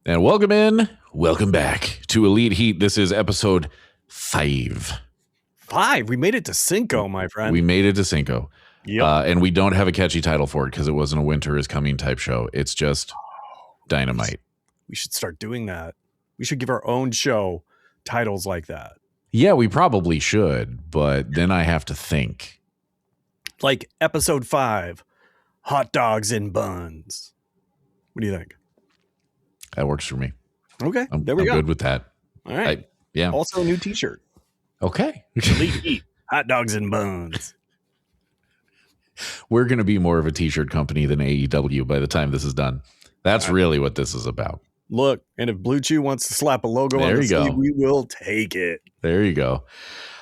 And welcome back to Elite Heat. This is episode 5. 5? We made it to Cinco, my friend. We made it to Cinco. Yep. And we don't have a catchy title for it because it wasn't a Winter is Coming type show. It's just Dynamite. We should start doing that. We should give our own show titles like that. Yeah, we probably should, but then I have to think. Like episode 5, Hot Dogs and Buns. What do you think? That works for me. Okay, I'm there we go. good with that. All right. Yeah. Also a new t-shirt. Okay. Elite Heat, Hot Dogs and Buns. We're going to be more of a t-shirt company than AEW by the time this is done. That's really what this is about. Look, and if Blue Chew wants to slap a logo on the sleeve, we will take it. There you go.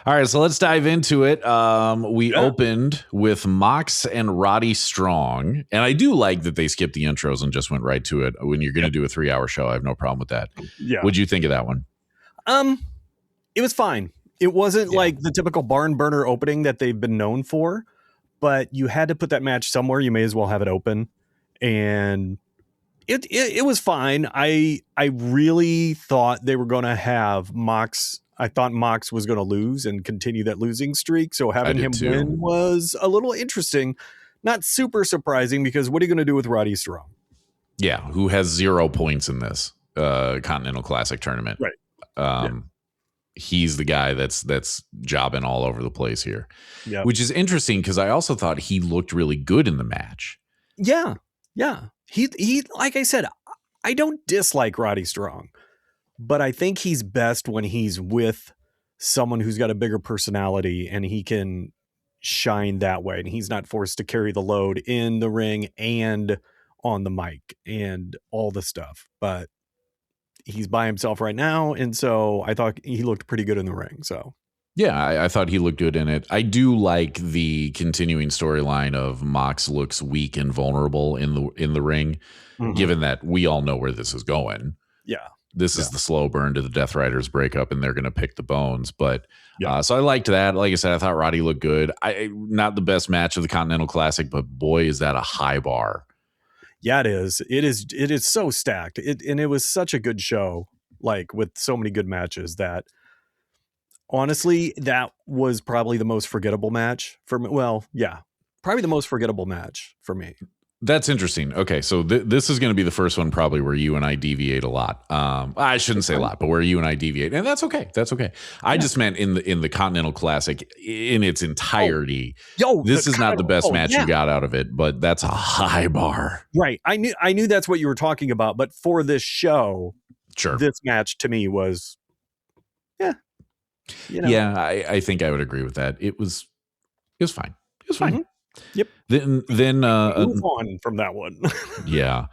All right, so let's dive into it. We opened with Mox and Roddy Strong, and I do like that they skipped the intros and just went right to it. When you're going to do a 3-hour show, I have no problem with that. Yeah. What'd you think of that one? It was fine. It wasn't like the typical barn burner opening that they've been known for, but you had to put that match somewhere. You may as well have it open, and it was fine. I really thought they were going to have Mox. I thought Mox was going to lose and continue that losing streak. So having him win was a little interesting, not super surprising, because what are you going to do with Roddy Strong? Yeah, who has 0 points in this Continental Classic tournament. Right. He's the guy that's jobbing all over the place here, which is interesting because I also thought he looked really good in the match. Yeah. He like I said, I don't dislike Roddy Strong, but I think he's best when he's with someone who's got a bigger personality and he can shine that way. And he's not forced to carry the load in the ring and on the mic and all the stuff. But he's by himself right now. And so I thought he looked pretty good in the ring. So yeah, I thought he looked good in it. I do like the continuing storyline of Mox looks weak and vulnerable in the ring, given that we all know where this is going. Yeah. This is the slow burn to the Death Riders breakup, and they're going to pick the bones. But so I liked that. Like I said, I thought Roddy looked good. Not the best match of the Continental Classic, but boy, is that a high bar. Yeah, it is. It is so stacked. And it was such a good show, like with so many good matches that honestly, that was probably the most forgettable match for me. Well, yeah, probably the most forgettable match for me. That's interesting. Okay, so this is going to be the first one probably where you and I deviate a lot. I shouldn't say a lot, but where you and I deviate, and that's okay. That's okay. I just meant in the Continental Classic in its entirety. This is not the best match you got out of it, but that's a high bar. Right. I knew that's what you were talking about, but for this show, this match to me was, Yeah, I think I would agree with that. It was fine. It was fine. Mm-hmm. Yep. Then move on from that one. Yeah.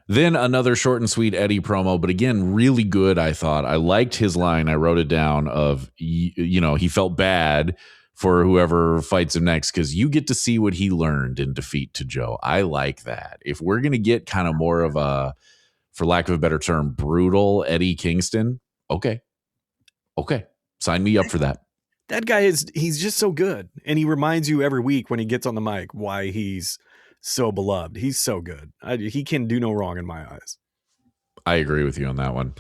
Then another short and sweet Eddie promo, but again, really good. I thought I liked his line. I wrote it down of, he felt bad for whoever fights him next because you get to see what he learned in defeat to Joe. I like that. If we're going to get kind of more of a, for lack of a better term, brutal Eddie Kingston. Okay. Sign me up for that. That guy he's just so good. And he reminds you every week when he gets on the mic why he's so beloved. He's so good. He can do no wrong in my eyes. I agree with you on that one.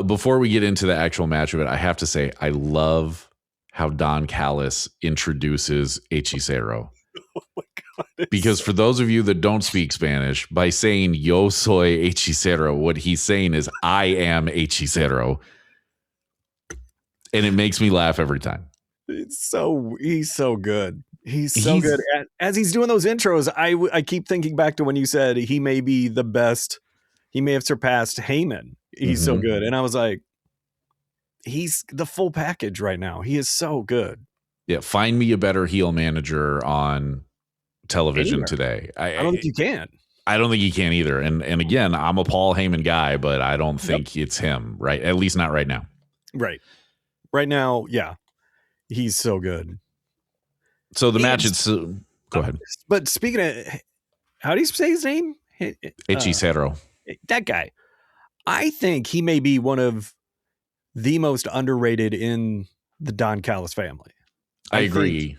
Before we get into the actual match of it, I have to say, I love how Don Callis introduces Hechicero. Oh my God. Because for those of you that don't speak Spanish, by saying yo soy Hechicero, what he's saying is I am Hechicero. And it makes me laugh every time. He's so good. He's so good. As he's doing those intros, I keep thinking back to when you said he may be the best. He may have surpassed Heyman. He's so good. And I was like, he's the full package right now. He is so good. Yeah. Find me a better heel manager on television today. I don't think you can. I don't think he can either. And again, I'm a Paul Heyman guy, but I don't think it's him, right? At least not right now. Right now, yeah, he's so good. So the match is go ahead. But speaking of, how do you say his name? Hechicero. That guy. I think he may be one of the most underrated in the Don Callis family. I agree.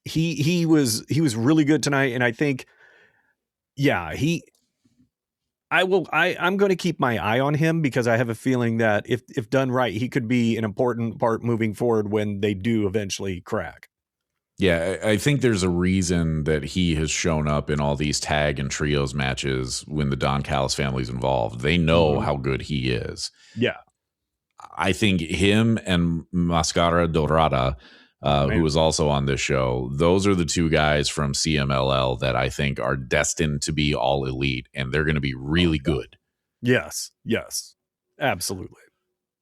He was really good tonight, and I think, I'm going to keep my eye on him because I have a feeling that if done right, he could be an important part moving forward when they do eventually crack. Yeah, I think there's a reason that he has shown up in all these tag and trios matches when the Don Callis family's involved. They know how good he is. Yeah. I think him and Mascara Dorada, who was also on this show, those are the two guys from CMLL that I think are destined to be all elite, and they're going to be really good. Yes, absolutely.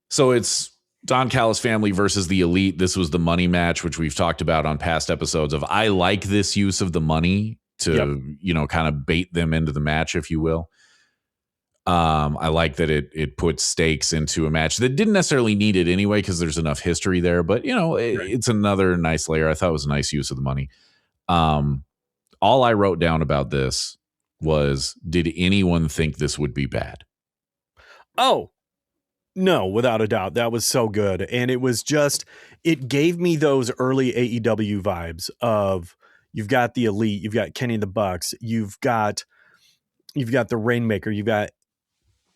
So it's Don Callis family versus the elite. This was the money match, which we've talked about on past episodes of I like this use of the money to, kind of bait them into the match, if you will. I like that it puts stakes into a match that didn't necessarily need it anyway because there's enough history there. But, it's another nice layer. I thought it was a nice use of the money. All I wrote down about this was, did anyone think this would be bad? Oh, no, without a doubt. That was so good. And it gave me those early AEW vibes of you've got the elite, you've got Kenny the Bucks, you've got the Rainmaker, you've got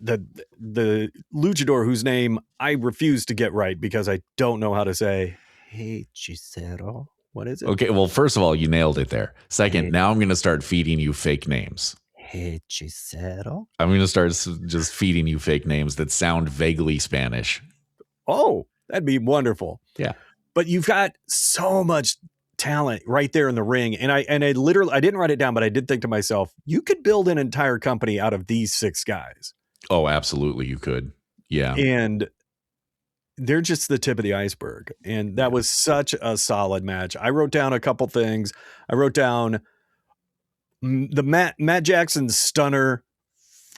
the luchador whose name I refuse to get right because I don't know how to say. Hechicero. What is it? Okay, well, first of all, you nailed it there. Second, now I'm going to start feeding you fake names. Hechicero? I'm going to start just feeding you fake names that sound vaguely Spanish. Oh, that'd be wonderful. Yeah. But you've got so much talent right there in the ring. And I literally, I didn't write it down, but I did think to myself, you could build an entire company out of these 6 guys. Oh, absolutely. You could. Yeah. And they're just the tip of the iceberg. And that was such a solid match. I wrote down a couple things. I wrote down the Matt Jackson stunner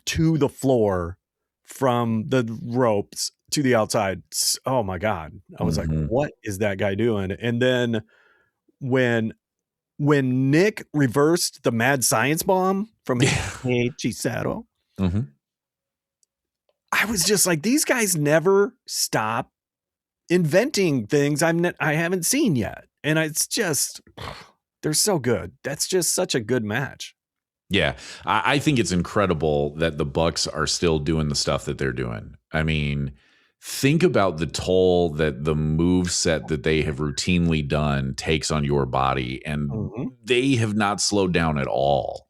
to the floor from the ropes to the outside. Oh my God. I was like, what is that guy doing? And then when Nick reversed the mad science bomb from Hechicero, I was just like, these guys never stop inventing things I haven't seen yet. And it's just, they're so good. That's just such a good match. Yeah. I think it's incredible that the Bucks are still doing the stuff that they're doing. I mean, think about the toll that the move set that they have routinely done takes on your body. And they have not slowed down at all.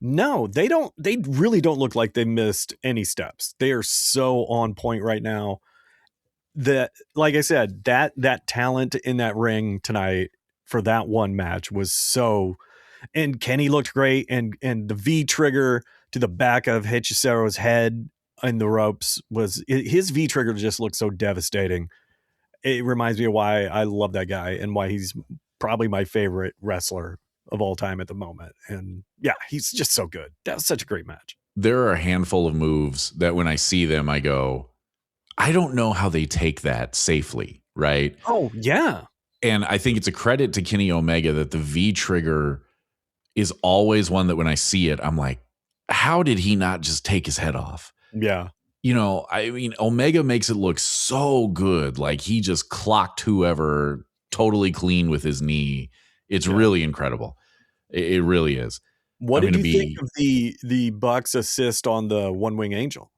No, they don't. They really don't look like they missed any steps. They are so on point right now that, like I said, that talent in that ring tonight for that one match was so, and Kenny looked great. And the V trigger to the back of Hechicero's head in the ropes his V trigger just looked so devastating. It reminds me of why I love that guy and why he's probably my favorite wrestler of all time at the moment. And yeah, he's just so good. That was such a great match. There are a handful of moves that when I see them, I go, I don't know how they take that safely, right? Oh, yeah. And I think it's a credit to Kenny Omega that the V trigger is always one that when I see it, I'm like, how did he not just take his head off? Yeah. I mean, Omega makes it look so good. Like he just clocked whoever totally clean with his knee. It's really incredible. It really is. What did you think of the Bucks assist on the One Wing Angel?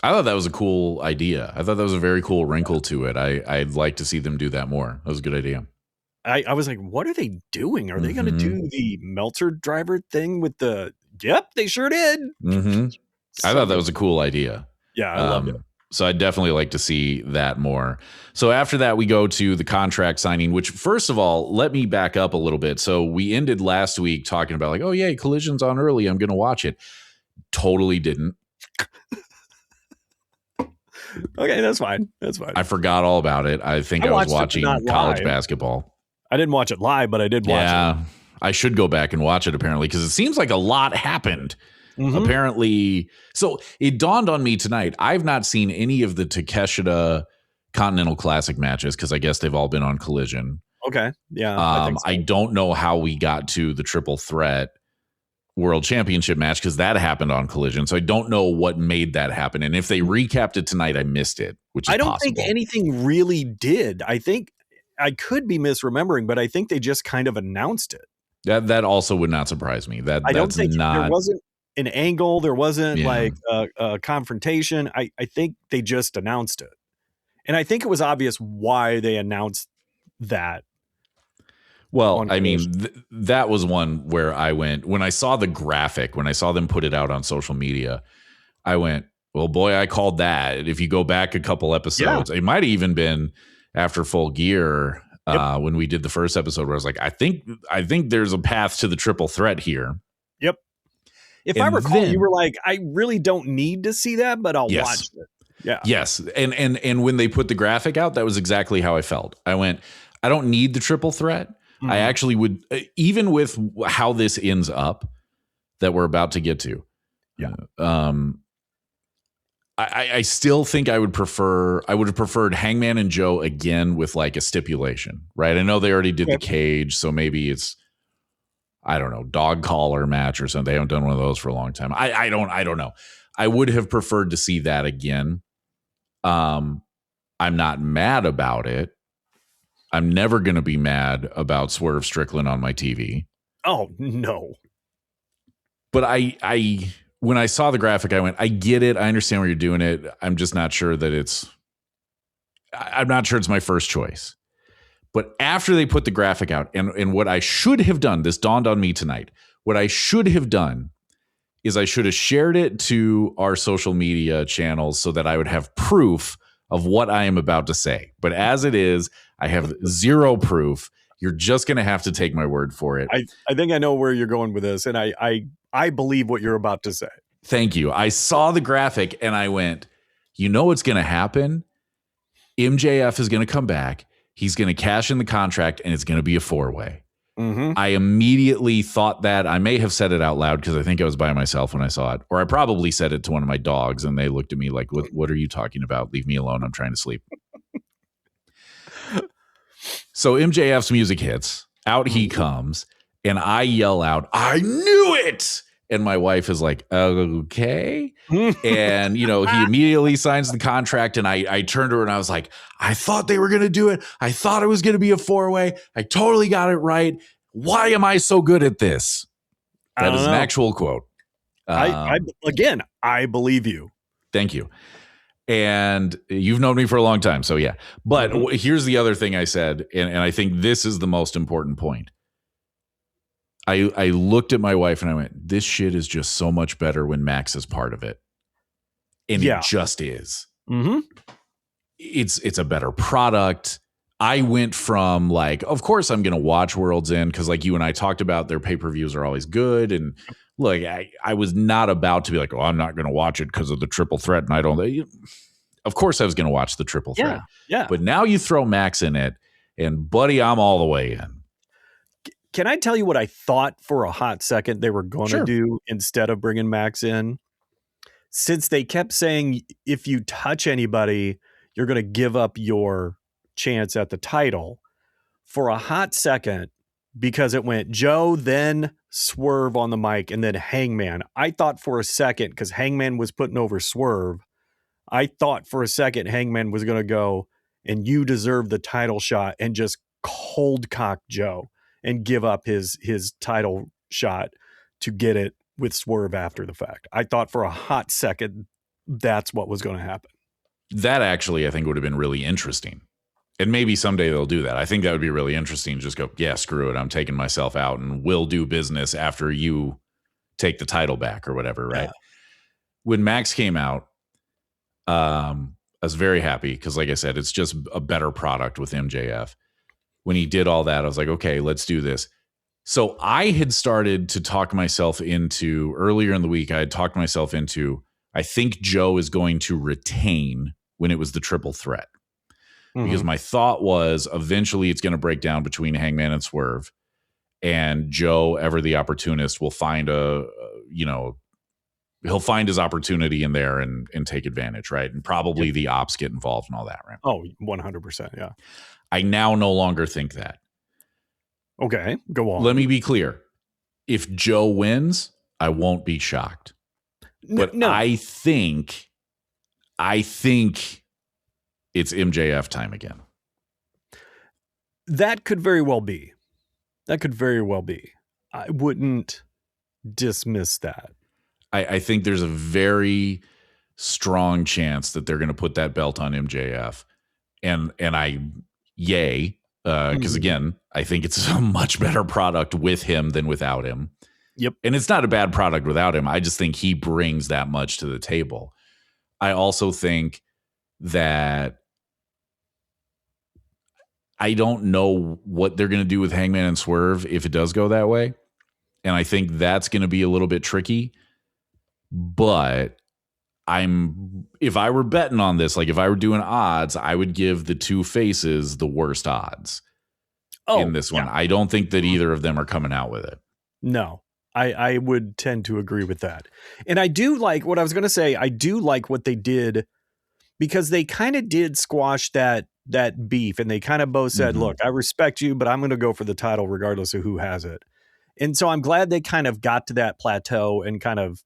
I thought that was a cool idea. I thought that was a very cool wrinkle to it. I'd like to see them do that more. That was a good idea. I was like, what are they doing? Are they going to do the Meltzer driver thing with the? Yep, they sure did. I thought that was a cool idea. Yeah, I loved it. So I'd definitely like to see that more. So after that, we go to the contract signing, which first of all, let me back up a little bit. So we ended last week talking about like, oh yeah, Collision's on early. I'm going to watch it. Totally didn't. Okay, that's fine. That's fine. I forgot all about it. I think I was watching college basketball. I didn't watch it live, but I did watch it. Yeah, I should go back and watch it apparently because it seems like a lot happened. Apparently, so it dawned on me tonight. I've not seen any of the Takeshita Continental Classic matches because I guess they've all been on Collision. Okay, yeah. I don't know how we got to the Triple Threat World Championship match because that happened on Collision. So I don't know what made that happen. And if they recapped it tonight, I missed it, which is I don't possible. think anything really did. I think I could be misremembering, but I think they just kind of announced it. That also would not surprise me. That's I don't think not. There wasn't an angle. There wasn't Yeah. like a confrontation. I think they just announced it. And I think it was obvious why they announced that. Well, on I mean, Collision. that was one where I went, when I saw the graphic, when I saw them put it out on social media, I went, well, boy, I called that. If you go back a couple episodes, it might have even been after Full Gear when we did the first episode where I was like, I think there's a path to the triple threat here. Yep. If I recall, you were like, I really don't need to see that, but I'll watch it. Yeah. Yes. And when they put the graphic out, that was exactly how I felt. I went, I don't need the triple threat. I actually would, even with how this ends up that we're about to get to. Yeah. I still think I would have preferred Hangman and Joe again with like a stipulation, right? I know they already did the cage, so maybe it's, I don't know, dog collar match or something. They haven't done one of those for a long time. I don't know. I would have preferred to see that again. I'm not mad about it. I'm never going to be mad about Swerve Strickland on my TV. Oh, no. But when I saw the graphic, I went, I get it. I understand why you're doing it. I'm just not sure that I'm not sure it's my first choice. But after they put the graphic out, and what I should have done, this dawned on me tonight, what I should have done is I should have shared it to our social media channels so that I would have proof of what I am about to say. But as it is, I have zero proof. You're just going to have to take my word for it. I think I know where you're going with this, and I believe what you're about to say. Thank you. I saw the graphic and I went, you know what's going to happen? MJF is going to come back. He's going to cash in the contract, and it's going to be a four-way. I immediately thought that. I may have said it out loud because I think I was by myself when I saw it. Or I probably said it to one of my dogs, and they looked at me like, what are you talking about? Leave me alone. I'm trying to sleep. So MJF's music hits. Out he comes, and I yell out, I knew it! And my wife is like, okay. And, he immediately signs the contract. And I turned to her and I was like, I thought they were going to do it. I thought it was going to be a four-way. I totally got it right. Why am I so good at this? That is an actual quote. I believe you. Thank you. And you've known me for a long time. So yeah. But here's the other thing I said. And I think this is the most important point. I looked at my wife and I went, this shit is just so much better when Max is part of it. And it just is. It's a better product. I went from like, of course I'm going to watch World's End because like you and I talked about, their pay-per-views are always good. And look, I was not about to be like, oh, I'm not going to watch it because of the triple threat. And I don't, of course I was going to watch the triple threat. Yeah. But now you throw Max in it and buddy, I'm all the way in. Can I tell you what I thought for a hot second they were going to do instead of bringing Max in? Since they kept saying, if you touch anybody, you're going to give up your chance at the title. For a hot second, because it went Joe, then Swerve on the mic, and then Hangman. I thought for a second, because Hangman was putting over Swerve, I thought for a second Hangman was going to go, and you deserve the title shot, and just cold cock Joe and give up his title shot to get it with Swerve after the fact. I thought for a hot second that's what was going to happen. That actually, I think, would have been really interesting. And maybe someday they'll do that. I think that would be really interesting. Just go, yeah, screw it. I'm taking myself out and we'll do business after you take the title back or whatever, right? Yeah. When Max came out, I was very happy because, like I said, it's just a better product with MJF. When he did all that, I was like, okay, let's do this. So I had started to talk myself into, earlier in the week, I had talked myself into, I think Joe is going to retain when it was the triple threat. Because my thought was eventually it's going to break down between Hangman and Swerve, and Joe, ever the opportunist, will find he'll find his opportunity in there and take advantage, right? And probably the ops get involved and all that, right? Oh, 100%, yeah. I now no longer think that. Okay, go on. Let me be clear. If Joe wins, I won't be shocked. But no. I think it's MJF time again. That could very well be. I wouldn't dismiss that. I think there's a very strong chance that they're going to put that belt on MJF, and yay, because again, I think it's a much better product with him than without him. Yep. And it's not a bad product without him. I just think he brings that much to the table. I also think that I don't know what they're going to do with Hangman and Swerve if it does go that way. And I think that's going to be a little bit tricky. But if I were betting on this, like if I were doing odds, I would give the two faces the worst odds in this one. I don't think that either of them are coming out with it. No, I would tend to agree with that. And I do like what I was going to say. I do like what they did, because they kind of did squash that beef, and they kind of both said, look, I respect you, but I'm going to go for the title regardless of who has it. And so I'm glad they kind of got to that plateau and kind of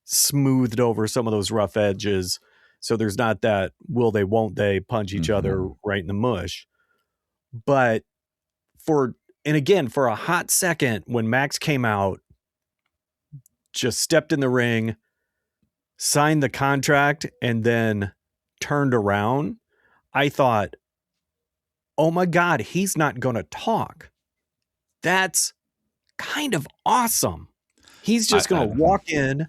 smoothed over some of those rough edges. So there's not that will they, won't they punch each other right in the mush. But for a hot second, when Max came out, just stepped in the ring, signed the contract, and then turned around, I thought, oh my God, he's not going to talk. That's kind of awesome. He's just going to walk in,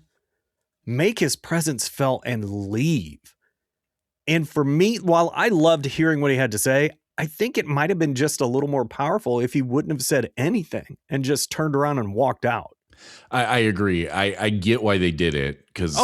make his presence felt, and leave. And for me, while I loved hearing what he had to say, I think it might have been just a little more powerful if he wouldn't have said anything and just turned around and walked out. I agree. I get why they did it, because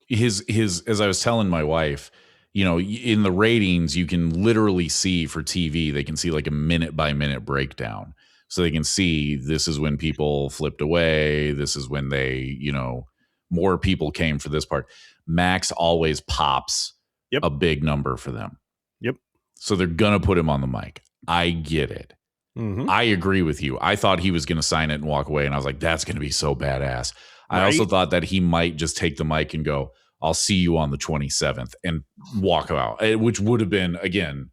his as I was telling my wife, you know, in the ratings, you can literally see for TV, they can see like a minute by minute breakdown. So they can see this is when people flipped away. This is when they, you know, more people came for this part. Max always pops a big number for them. Yep. So they're going to put him on the mic. I get it. I agree with you. I thought he was going to sign it and walk away, and I was like, that's going to be so badass. Right? I also thought that he might just take the mic and go, I'll see you on the 27th, and walk out, which would have been, again,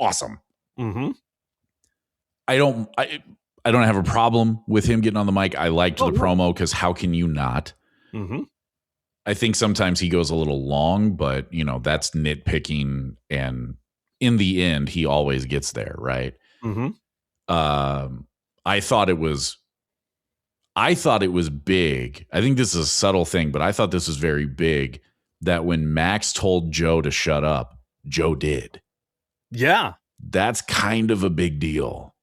awesome. I don't have a problem with him getting on the mic. I liked the promo, because how can you not? I think sometimes he goes a little long, but you know, that's nitpicking, and in the end, he always gets there, right? I thought it was big. I think this is a subtle thing, but I thought this was very big, that when Max told Joe to shut up, Joe did. Yeah. That's kind of a big deal.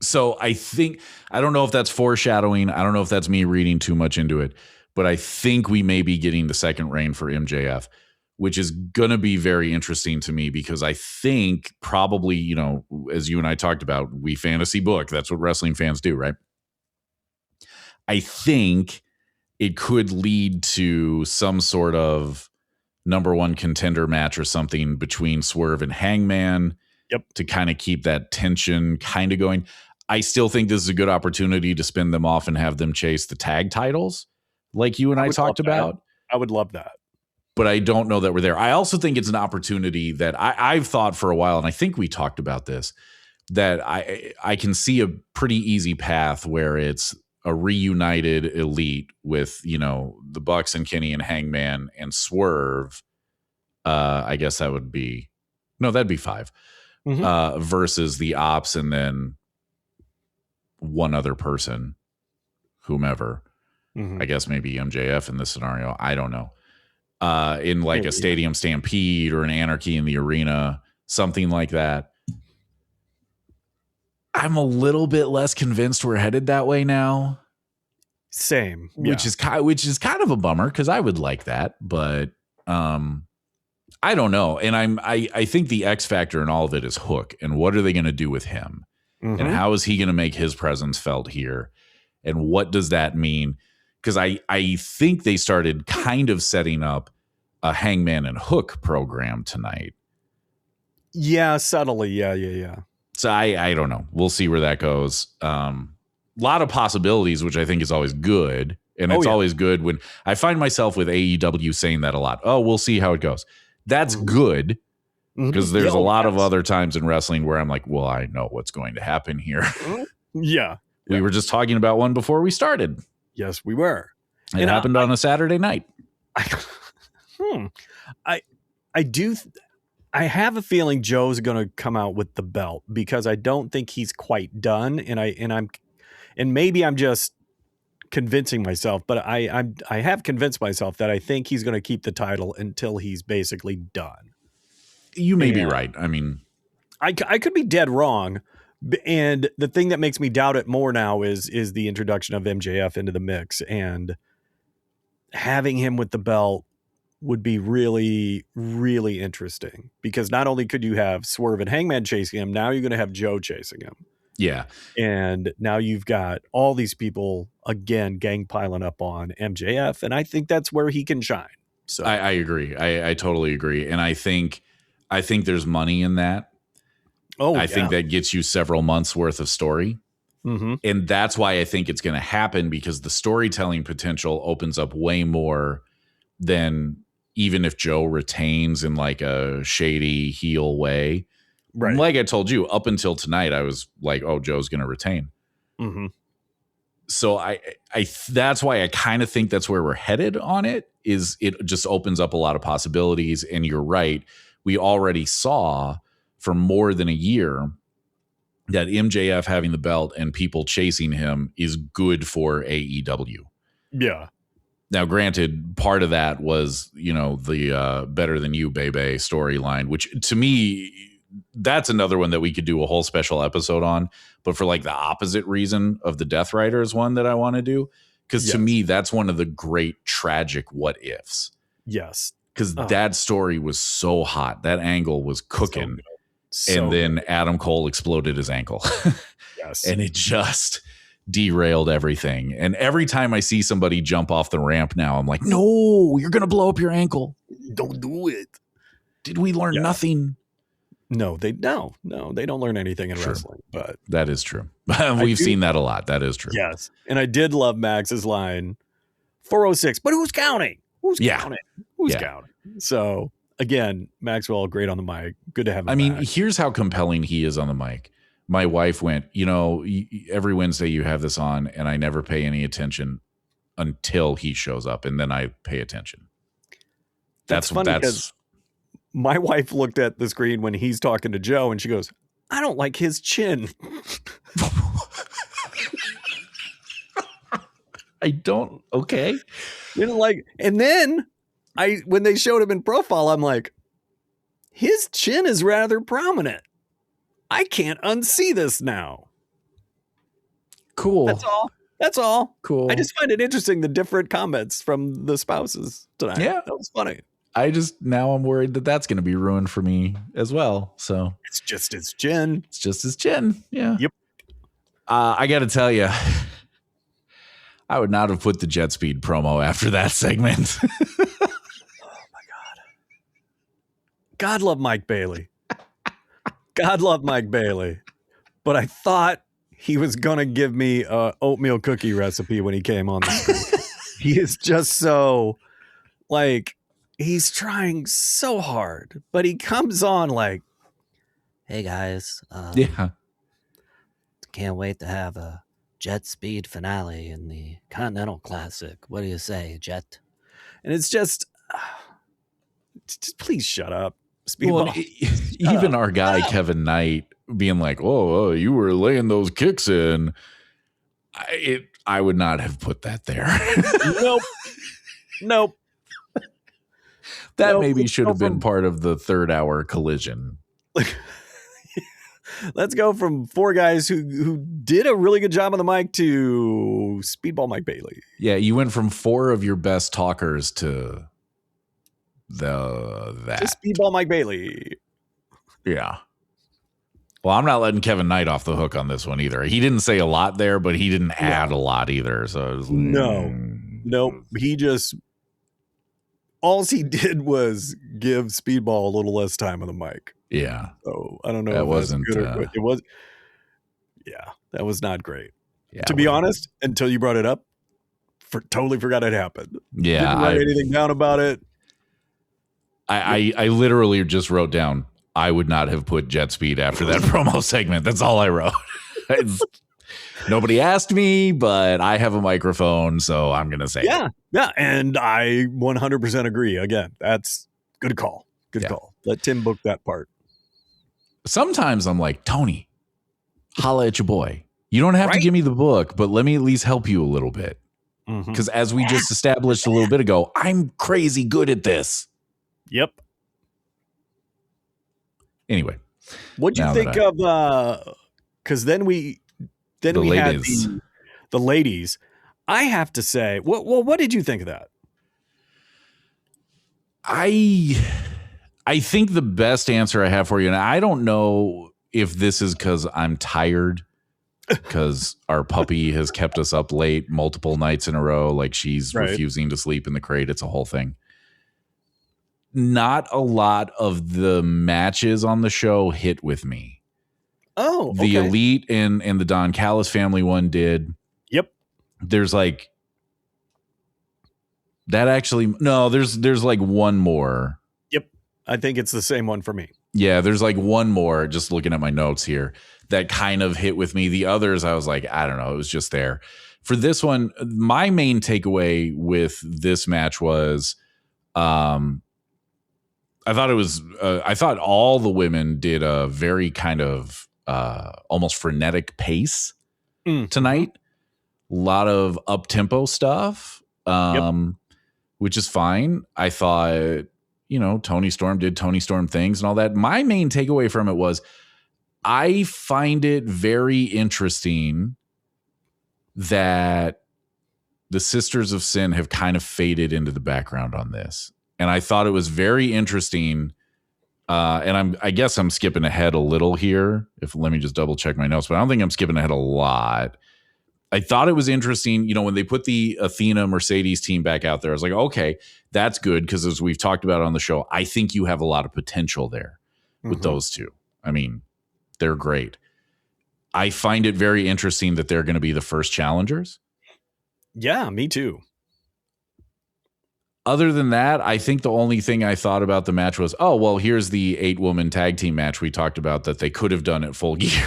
So I don't know if that's foreshadowing. I don't know if that's me reading too much into it, but I think we may be getting the second reign for MJF, which is going to be very interesting to me, because I think probably, you know, as you and I talked about, we fantasy book. That's what wrestling fans do, right? I think it could lead to some sort of number one contender match or something between Swerve and Hangman to kind of keep that tension kind of going. I still think this is a good opportunity to spin them off and have them chase the tag titles like you and I talked about. I would love that. But I don't know that we're there. I also think it's an opportunity that I've thought for a while, and I think we talked about this, that I can see a pretty easy path where it's a reunited Elite with, you know, the Bucks and Kenny and Hangman and Swerve. I guess that would be, no, that'd be 5 versus the Ops, and then one other person, whomever. I guess maybe MJF in this scenario. I don't know. In like a stadium stampede or an Anarchy in the Arena, something like that. I'm a little bit less convinced we're headed that way now. Same, which is kind of a bummer, because I would like that, but I don't know. And I think the X factor in all of it is Hook, and what are they going to do with him, and how is he going to make his presence felt here, and what does that mean? Because I think they started kind of setting up a Hangman and Hook program tonight. Yeah, subtly. Yeah. So I don't know. We'll see where that goes. A lot of possibilities, which I think is always good. And it's always good when I find myself with AEW saying that a lot. Oh, we'll see how it goes. That's good, because there's a lot of other times in wrestling where I'm like, well, I know what's going to happen here. Yeah. We were just talking about one before we started. Yes, we were. It happened on a Saturday night. I have a feeling Joe's going to come out with the belt because I don't think he's quite done, and maybe I'm just convincing myself, but I have convinced myself that I think he's going to keep the title until he's basically done. You may be right. I mean, I could be dead wrong, and the thing that makes me doubt it more now is the introduction of MJF into the mix, and having him with the belt would be really, really interesting because not only could you have Swerve and Hangman chasing him, now you're going to have Joe chasing him. Yeah. And now you've got all these people again, gang piling up on MJF. And I think that's where he can shine. So I agree. I totally agree. And I think there's money in that. I think that gets you several months worth of story. Mm-hmm. And that's why I think it's going to happen because the storytelling potential opens up way more than even if Joe retains in like a shady heel way. Right. Like I told you, up until tonight, I was like, oh, Joe's going to retain. Mm-hmm. So I that's why I kind of think that's where we're headed on it, is it just opens up a lot of possibilities. And you're right. We already saw for more than a year that MJF having the belt and people chasing him is good for AEW. Yeah. Now, granted, part of that was, the Better Than You, Baby storyline, which to me, that's another one that we could do a whole special episode on. But for like the opposite reason of the Death Riders one that I want to do, because to me, that's one of the great tragic what ifs. Yes. Because that story was so hot. That angle was cooking. And then Adam Cole exploded his ankle. Yes. And it just derailed everything. And every time I see somebody jump off the ramp now, I'm like, no, you're going to blow up your ankle. Don't do it. Did we learn nothing? No, they don't learn anything in wrestling, but that is true. We've seen that a lot. That is true. Yes. And I did love Max's line 406, but who's counting? Who's counting? Who's counting? So again, Maxwell, great on the mic. Good to have him back. Here's how compelling he is on the mic. My wife went, every Wednesday you have this on and I never pay any attention until he shows up. And then I pay attention. That's funny because my wife looked at the screen when he's talking to Joe and she goes, I don't like his chin. I don't. Okay. And then when they showed him in profile, I'm like, his chin is rather prominent. I can't unsee this now. Cool. That's all. Cool. I just find it interesting, the different comments from the spouses tonight. Yeah. That was funny. Now I'm worried that that's going to be ruined for me as well. So it's just his chin. Yeah. Yep. I got to tell you, I would not have put the jet speed promo after that segment. Oh my God. God love Mike Bailey. But I thought he was going to give me a oatmeal cookie recipe when he came on the screen. He is just so he's trying so hard, but he comes on like, hey guys, can't wait to have a jet speed finale in the Continental Classic. What do you say, Jet? And it's just please shut up. Well, even our guy Kevin Knight being like, oh, you were laying those kicks in. I would not have put that there. Nope. That maybe should have been part of the third hour collision. Let's go from four guys who did a really good job on the mic to Speedball Mike Bailey. Yeah, you went from four of your best talkers to that. Speedball Mike Bailey. Yeah. Well, I'm not letting Kevin Knight off the hook on this one either. He didn't say a lot there, but he didn't add a lot either. So it was nope. He just all he did was give Speedball a little less time on the mic. Yeah. So I don't know. That wasn't good or it was. Yeah, that was not great. Yeah, to be honest, until you brought it up, totally forgot it happened. Yeah, didn't write anything down about it. I literally just wrote down, I would not have put jet speed after that promo segment. That's all I wrote. Nobody asked me, but I have a microphone, so I'm going to say it. Yeah. And I 100% agree. Again, that's good call. Good call. Let Tim book that part. Sometimes I'm like, Tony, holla at your boy. You don't have to give me the book, but let me at least help you a little bit. Because as we just established a little bit ago, I'm crazy good at this. Yep. Anyway. What'd you think of, because then we had the ladies. I have to say, what did you think of that? I think the best answer I have for you, and I don't know if this is because I'm tired, because our puppy has kept us up late multiple nights in a row, like she's refusing to sleep in the crate. It's a whole thing. Not a lot of the matches on the show hit with me. Oh, the Elite and the Don Callis family one did. Yep. There's like that actually. No, there's like one more. Yep. I think it's the same one for me. Yeah, there's like one more, just looking at my notes here, that kind of hit with me. The others, I was like, I don't know. It was just there. For this one, my main takeaway with this match was I thought all the women did a very kind of almost frenetic pace tonight. A lot of up-tempo stuff, which is fine. I thought, Tony Storm did Tony Storm things and all that. My main takeaway from it was I find it very interesting that the Sisters of Sin have kind of faded into the background on this. And I thought it was very interesting. And I guess I'm skipping ahead a little here. Let me just double check my notes, but I don't think I'm skipping ahead a lot. I thought it was interesting, when they put the Athena Mercedes team back out there, I was like, okay, that's good. Because as we've talked about on the show, I think you have a lot of potential there with those two. I mean, they're great. I find it very interesting that they're going to be the first challengers. Yeah, me too. Other than that, I think the only thing I thought about the match was, here's the 8-woman tag team match we talked about that they could have done at Full Gear.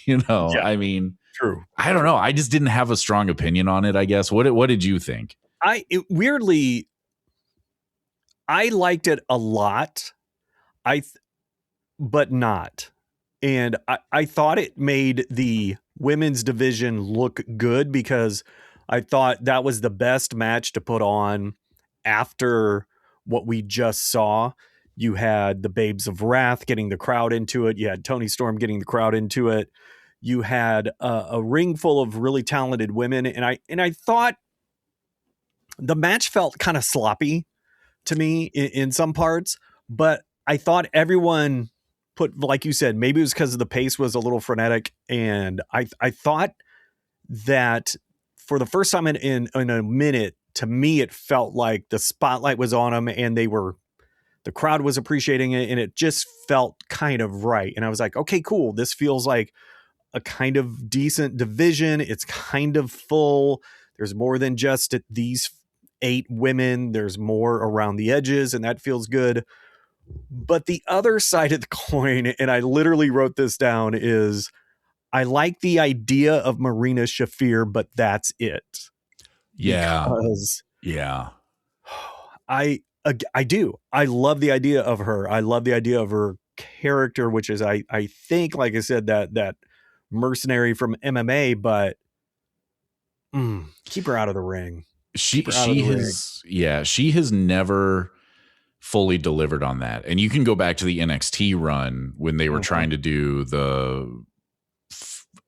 I mean, true. I don't know. I just didn't have a strong opinion on it, I guess. What did you think? Weirdly, I liked it a lot. But not. And I thought it made the women's division look good because I thought that was the best match to put on after what we just saw. You had the Babes of Wrath getting the crowd into it. You had Tony Storm getting the crowd into it. You had a ring full of really talented women. And I thought the match felt kind of sloppy to me in some parts, but I thought everyone put, like you said, maybe it was because the pace was a little frenetic. And I thought that for the first time in a minute, to me, it felt like the spotlight was on them and the crowd was appreciating it. And it just felt kind of right. And I was like, okay, cool. This feels like a kind of decent division. It's kind of full. There's more than just these 8 women. There's more around the edges, and that feels good. But the other side of the coin, and I literally wrote this down, is I like the idea of Marina Shafir, but that's it. Yeah. Because I do. I love the idea of her. I love the idea of her character, which is, I think, like I said, that mercenary from MMA, but keep her out of the ring. She has never fully delivered on that. And you can go back to the NXT run when they were trying to do the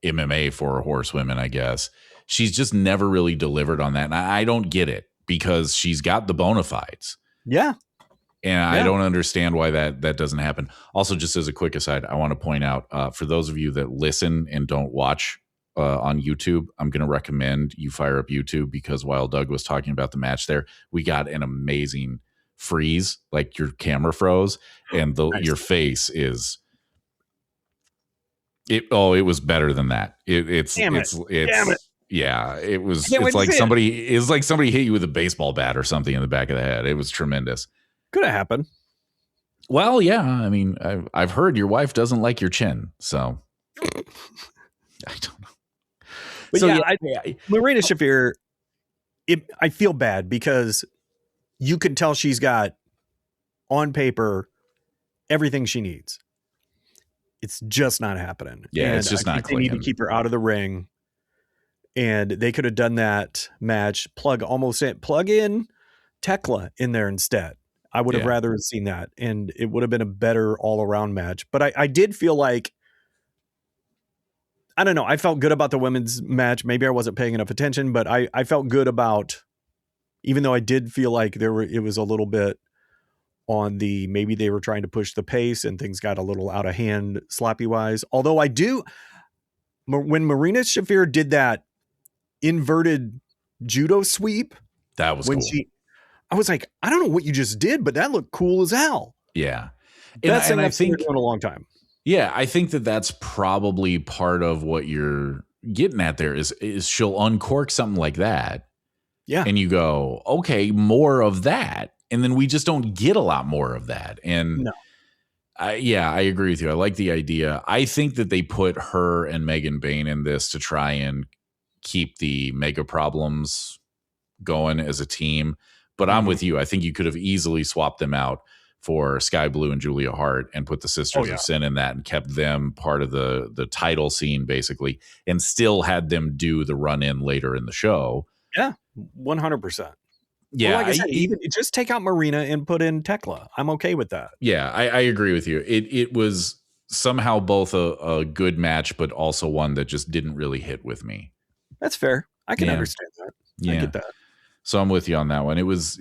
MMA for horsewomen, I guess. She's just never really delivered on that. And I don't get it because she's got the bona fides. Yeah. And I don't understand why that doesn't happen. Also, just as a quick aside, I want to point out for those of you that listen and don't watch on YouTube, I'm going to recommend you fire up YouTube because while Doug was talking about the match there, we got an amazing freeze, like your camera froze and your face is it was better than that. It's yeah, it was. It's like somebody hit you with a baseball bat or something in the back of the head. It was tremendous. Could have happened. Well, yeah. I mean, I've heard your wife doesn't like your chin, so I don't know. But So, Marina Shafir, I feel bad because you can tell she's got on paper everything she needs. It's just not happening. Yeah, and it's just I not think they need to clicking. keep her out of the ring. And they could have done that match, plug in Tekla in there instead. I would have rather seen that, and it would have been a better all-around match. But I did feel like, I don't know, I felt good about the women's match. Maybe I wasn't paying enough attention, but I felt good about, even though I did feel like it was a little bit on the, maybe they were trying to push the pace and things got a little out of hand sloppy wise. Although when Marina Shafir did that inverted judo sweep, that was cool. I was like, I don't know what you just did, but that looked cool as hell. Yeah. That's something I've seen in a long time. Yeah, I think that's probably part of what you're getting at there is she'll uncork something like that. Yeah. And you go, okay, more of that. And then we just don't get a lot more of that. And I agree with you. I like the idea. I think that they put her and Megan Bayne in this to try and keep the Mega Problems going as a team. But I'm with you. I think you could have easily swapped them out for Sky Blue and Julia Hart and put the Sisters of Sin in that and kept them part of the title scene basically and still had them do the run in later in the show. Yeah, 100%. Yeah. Well, like I said, even just take out Marina and put in Tekla. I'm okay with that. Yeah, I agree with you. It was somehow both a good match, but also one that just didn't really hit with me. That's fair. I can understand that. I get that. So I'm with you on that one. It was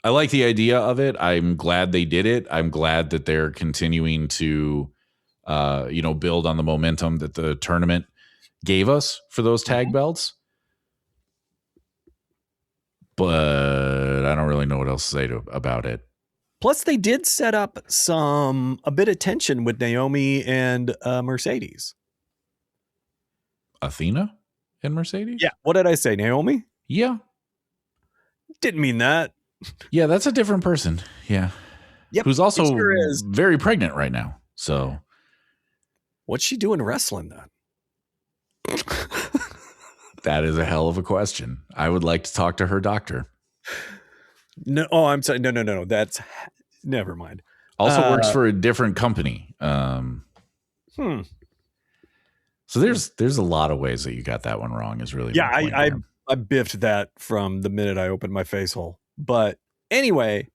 I like the idea of it. I'm glad they did it. I'm glad that they're continuing to build on the momentum that the tournament gave us for those tag belts. But I don't really know what else to say about it. Plus, they did set up a bit of tension with Naomi and Mercedes. Athena and Mercedes? Yeah. What did I say? Naomi? Yeah. Didn't mean that. Yeah, that's a different person. Yeah. Yep. Who's also very pregnant right now. So what's she doing wrestling then? That is a hell of a question. I would like to talk to her doctor. No, I'm sorry. No. That's never mind. Also works for a different company. So there's a lot of ways that you got that one wrong. Is really I biffed that from the minute I opened my face hole. But anyway,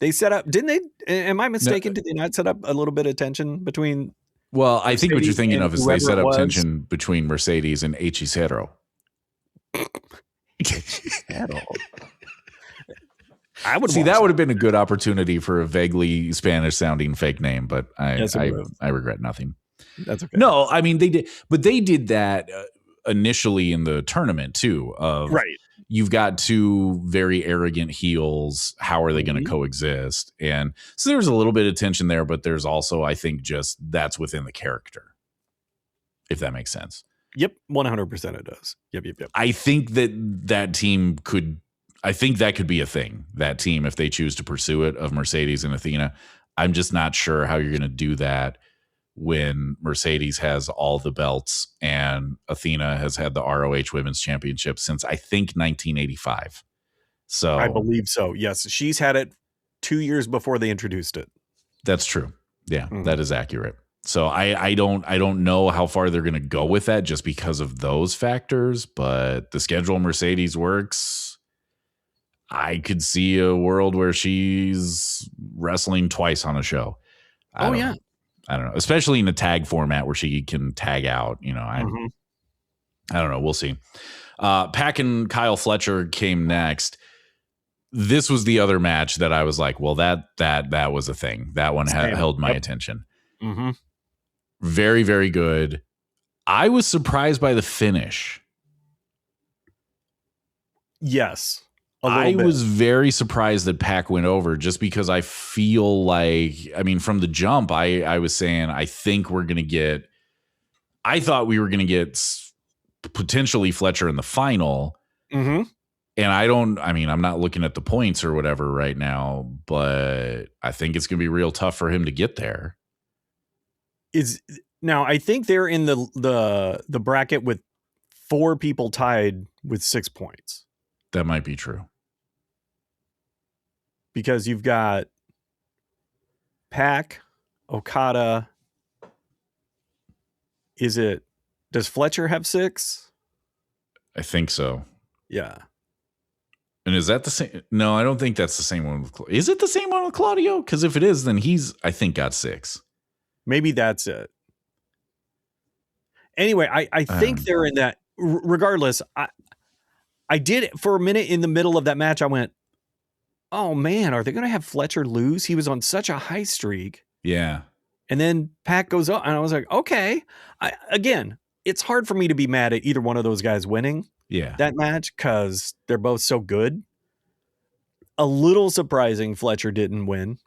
they set up. Didn't they? Am I mistaken? Did they not set up a little bit of tension between? Well, I think what you're thinking of is they set up tension between Mercedes and Hechicero. I would see that would have been a good opportunity for a vaguely Spanish sounding fake name, but I regret nothing. That's okay. No, I mean they did that initially in the tournament too. Right. You've got two very arrogant heels. How are they going to coexist? And so there's a little bit of tension there, but there's also, I think, just that's within the character, if that makes sense. Yep, 100% it does. Yep. I think that team could. I think that could be a thing. That team, if they choose to pursue it, of Mercedes and Athena. I'm just not sure how you're going to do that when Mercedes has all the belts and Athena has had the ROH Women's Championship since I think 1985. So I believe so. Yes, she's had it 2 years before they introduced it. That's true. Yeah, that is accurate. So I don't know how far they're going to go with that just because of those factors, but the schedule Mercedes works. I could see a world where she's wrestling twice on a show. I don't know, especially in a tag format where she can tag out. I don't know. We'll see. Pac and Kyle Fletcher came next. This was the other match that I was like, well, that was a thing. That one held my attention. Very, very good. I was surprised by the finish. Yes. I was very surprised that Pac went over just because I feel like, from the jump, I was saying, I think we're going to get, I thought we were going to get potentially Fletcher in the final. And I'm not looking at the points or whatever right now, but I think it's going to be real tough for him to get there. Now I think they're in the bracket with 4 people tied with 6 points. That might be true. Because you've got Pac, Okada. Does Fletcher have 6? I think so. Yeah. And is that the same? No, I don't think that's the same one. Is it the same one with Claudio? Because if it is, then he's, I think, got 6. Maybe that's it. Anyway, I think they're in that. Regardless, I did for a minute in the middle of that match. I went, oh man, are they going to have Fletcher lose? He was on such a high streak. Yeah. And then Pac goes up, and I was like, okay. Again, it's hard for me to be mad at either one of those guys winning that match because they're both so good. A little surprising Fletcher didn't win,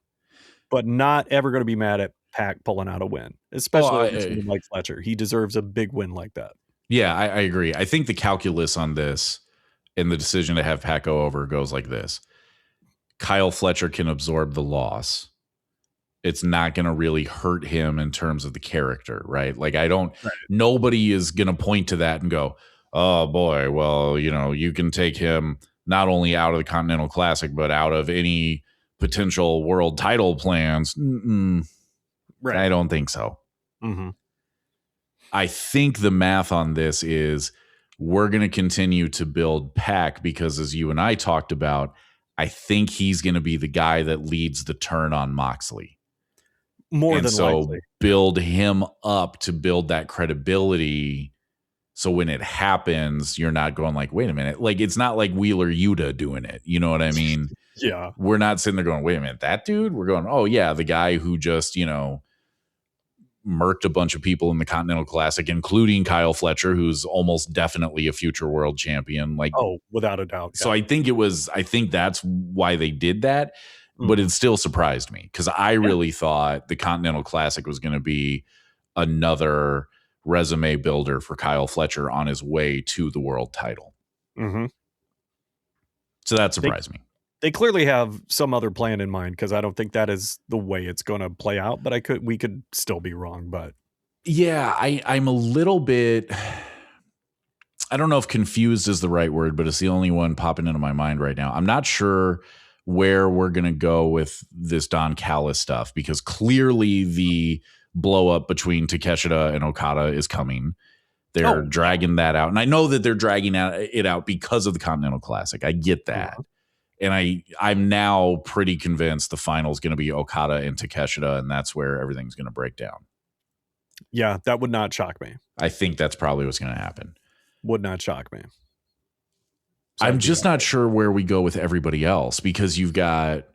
but not ever going to be mad at Pac pulling out a win, especially like Fletcher. He deserves a big win like that. Yeah, I agree. I think the calculus on this and the decision to have Pac go over goes like this. Kyle Fletcher can absorb the loss. It's not going to really hurt him in terms of the character, right? Like nobody is going to point to that and go, oh boy, well, you can take him not only out of the Continental Classic, but out of any potential world title plans. Right. I don't think so. Mm-hmm. I think the math on this is we're going to continue to build Pac because, as you and I talked about, I think he's going to be the guy that leads the turn on Moxley. More than likely. Build him up to build that credibility. So when it happens, you're not going like, wait a minute. Like, it's not like Wheeler Yuta doing it. You know what I mean? Yeah. We're not sitting there going, wait a minute, that dude? We're going, oh yeah, the guy who just, murked a bunch of people in the Continental Classic, including Kyle Fletcher, who's almost definitely a future world champion. Like, oh, without a doubt. So I think that's why they did that, but it still surprised me because I really thought the Continental Classic was going to be another resume builder for Kyle Fletcher on his way to the world title. Mm-hmm. So that surprised me. They clearly have some other plan in mind because I don't think that is the way it's going to play out, but we could still be wrong. But yeah, I'm a little bit, I don't know if confused is the right word, but it's the only one popping into my mind right now. I'm not sure where we're going to go with this Don Callis stuff because clearly the blow up between Takeshita and Okada is coming. They're dragging that out. And I know that they're dragging it out because of the Continental Classic. I get that. Yeah. And I'm now pretty convinced the final is going to be Okada and Takeshita, and that's where everything's going to break down. Yeah, that would not shock me. I think that's probably what's going to happen. Would not shock me. So I'm just not sure where we go with everybody else because you've got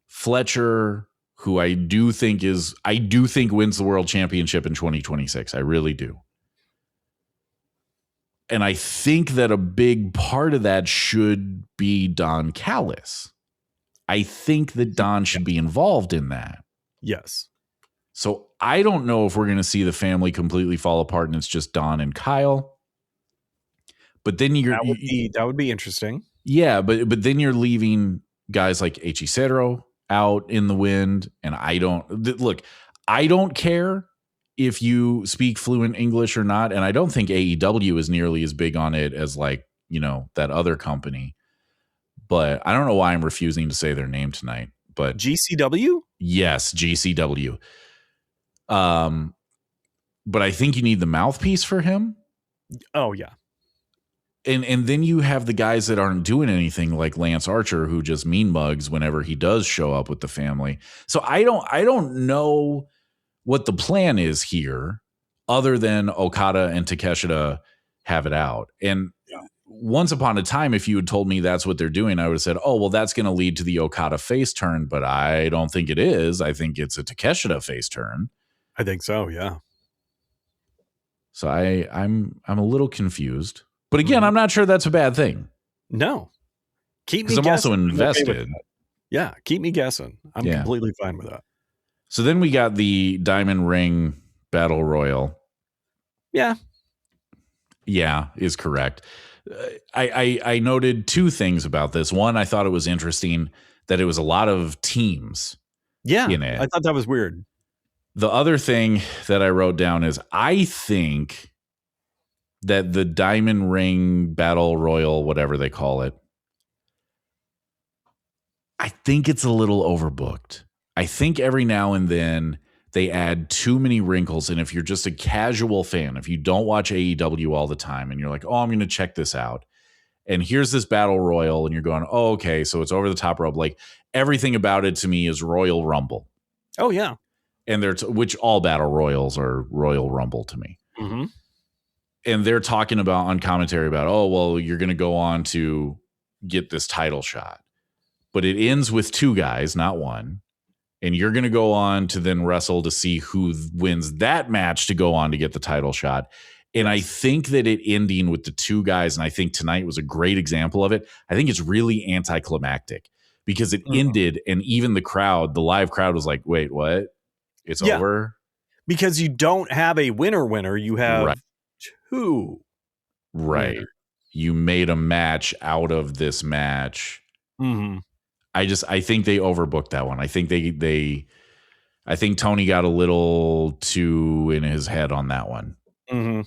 Fletcher, who I do think wins the world championship in 2026. I really do. And I think that a big part of that should be Don Callis. I think that Don should be involved in that. Yes. So I don't know if we're going to see the family completely fall apart and it's just Don and Kyle. But then that would be interesting. Yeah, but then you're leaving guys like Hechicero out in the wind. And I don't care if you speak fluent English or not. And I don't think AEW is nearly as big on it as that other company. But I don't know why I'm refusing to say their name tonight. But GCW? Yes, GCW. But I think you need the mouthpiece for him. Oh, yeah. And then you have the guys that aren't doing anything like Lance Archer, who just mean mugs whenever he does show up with the family. So I don't know what the plan is here other than Okada and Takeshita have it out. And once upon a time, if you had told me that's what they're doing, I would have said, oh, well, that's going to lead to the Okada face turn. But I don't think it is. I think it's a Takeshita face turn. I think so. Yeah. So I'm a little confused, but again, I'm not sure that's a bad thing. No, keep me guessing. I'm also invested. Okay, yeah. Keep me guessing. I'm completely fine with that. So then we got the Diamond Ring Battle Royal. Yeah. Yeah, is correct. I noted two things about this. One, I thought it was interesting that it was a lot of teams. Yeah, in it. I thought that was weird. The other thing that I wrote down is I think that the Diamond Ring Battle Royal, whatever they call it, I think it's a little overbooked. I think every now and then they add too many wrinkles. And if you're just a casual fan, if you don't watch AEW all the time and you're like, oh, I'm going to check this out. And here's this battle royal. And you're going, oh, okay. So it's over the top rope. Like everything about it to me is Royal Rumble. Oh, yeah. And which all battle royals are Royal Rumble to me. Mm-hmm. And they're talking about on commentary about, oh, well, you're going to go on to get this title shot. But it ends with 2 guys, not 1. And you're going to go on to then wrestle to see who wins that match to go on to get the title shot. And I think that it ending with the 2 guys, and I think tonight was a great example of it. I think it's really anticlimactic because it ended, and even the live crowd was like, wait, what? It's over? Because you don't have a winner. You have 2. Right. Winners. You made a match out of this match. Mm-hmm. I think they overbooked that one. I think I think Tony got a little too in his head on that one. Mm-hmm.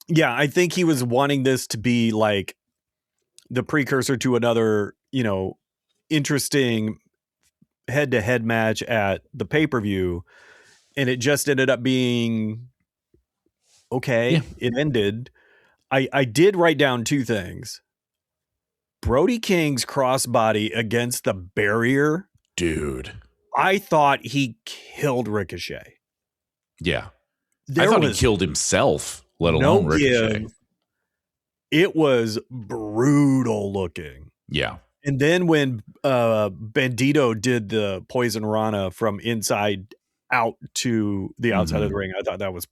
Yeah, I think he was wanting this to be like the precursor to another, interesting head-to-head match at the pay-per-view, and it just ended up being okay. Yeah. It ended. I did write down 2 things. Brody King's crossbody against the barrier. Dude. I thought he killed Ricochet. Yeah. I thought he killed himself, let alone Ricochet. It was brutal looking. Yeah. And then when Bandito did the Poison Rana from inside out to the outside of the ring, I thought that was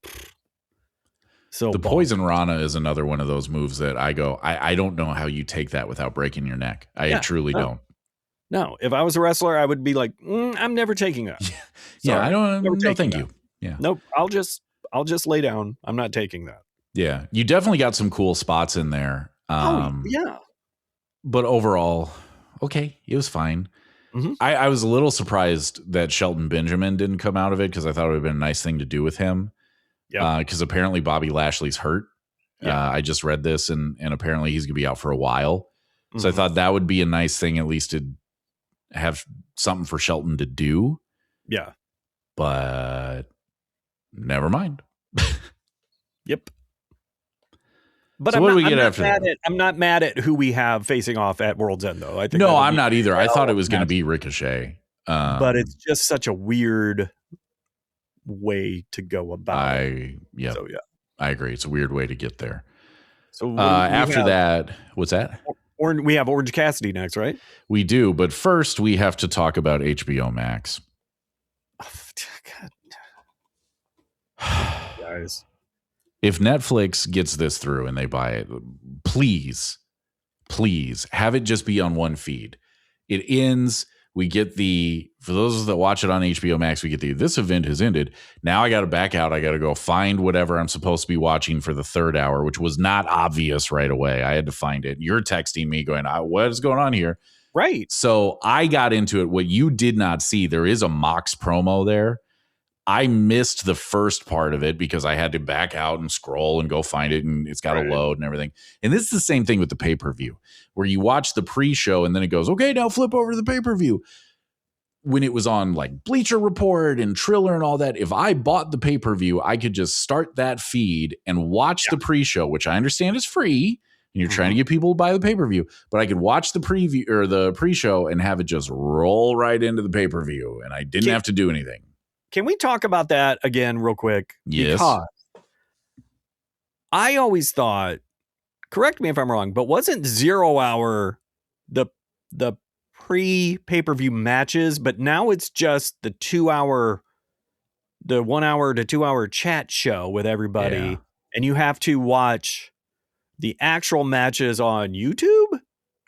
so the Poison Rana is another one of those moves that I go, I don't know how you take that without breaking your neck. I truly don't. No, if I was a wrestler, I would be like, I'm never taking that. Yeah, I don't. No, thank you. Yeah, nope. I'll just lay down. I'm not taking that. Yeah, you definitely got some cool spots in there. Yeah, but overall, okay, it was fine. Mm-hmm. I was a little surprised that Shelton Benjamin didn't come out of it because I thought it would have been a nice thing to do with him. Yeah, because apparently Bobby Lashley's hurt. Yeah. I just read this, and apparently he's going to be out for a while. So I thought that would be a nice thing, at least to have something for Shelton to do. Yeah, but never mind. Yep. But so what do we get after that? I'm not mad at who we have facing off at World's End, though. I think no, I'm not either. I thought it was going to be Ricochet, but it's just such a weird way to go about it. So, I agree. It's a weird way to get there. So after that, what's that? Or we have Orange Cassidy next, right? We do, but first we have to talk about HBO Max. Oh, God. Guys. If Netflix gets this through and they buy it, please have it just be on one feed. It ends. We get for those that watch it on HBO Max, we get this event has ended. Now I got to back out. I got to go find whatever I'm supposed to be watching for the third hour, which was not obvious right away. I had to find it. You're texting me going, what is going on here? Right. So I got into it. What you did not see, there is a Mox promo there. I missed the first part of it because I had to back out and scroll and go find it, and it's got to load and everything. And this is the same thing with the pay-per-view, where you watch the pre-show and then it goes, okay, now flip over to the pay-per-view. When it was on like Bleacher Report and Triller and all that, if I bought the pay-per-view, I could just start that feed and watch the pre-show, which I understand is free, and you're trying to get people to buy the pay-per-view, but I could watch the preview or the pre-show and have it just roll right into the pay-per-view, and I didn't have to do anything. Can we talk about that again real quick? Yes. Because I always thought, correct me if I'm wrong, but wasn't 0 Hour the pre-pay-per-view matches, but now it's just the 2 hour, the 1 hour to 2 hour chat show with everybody, and you have to watch the actual matches on YouTube?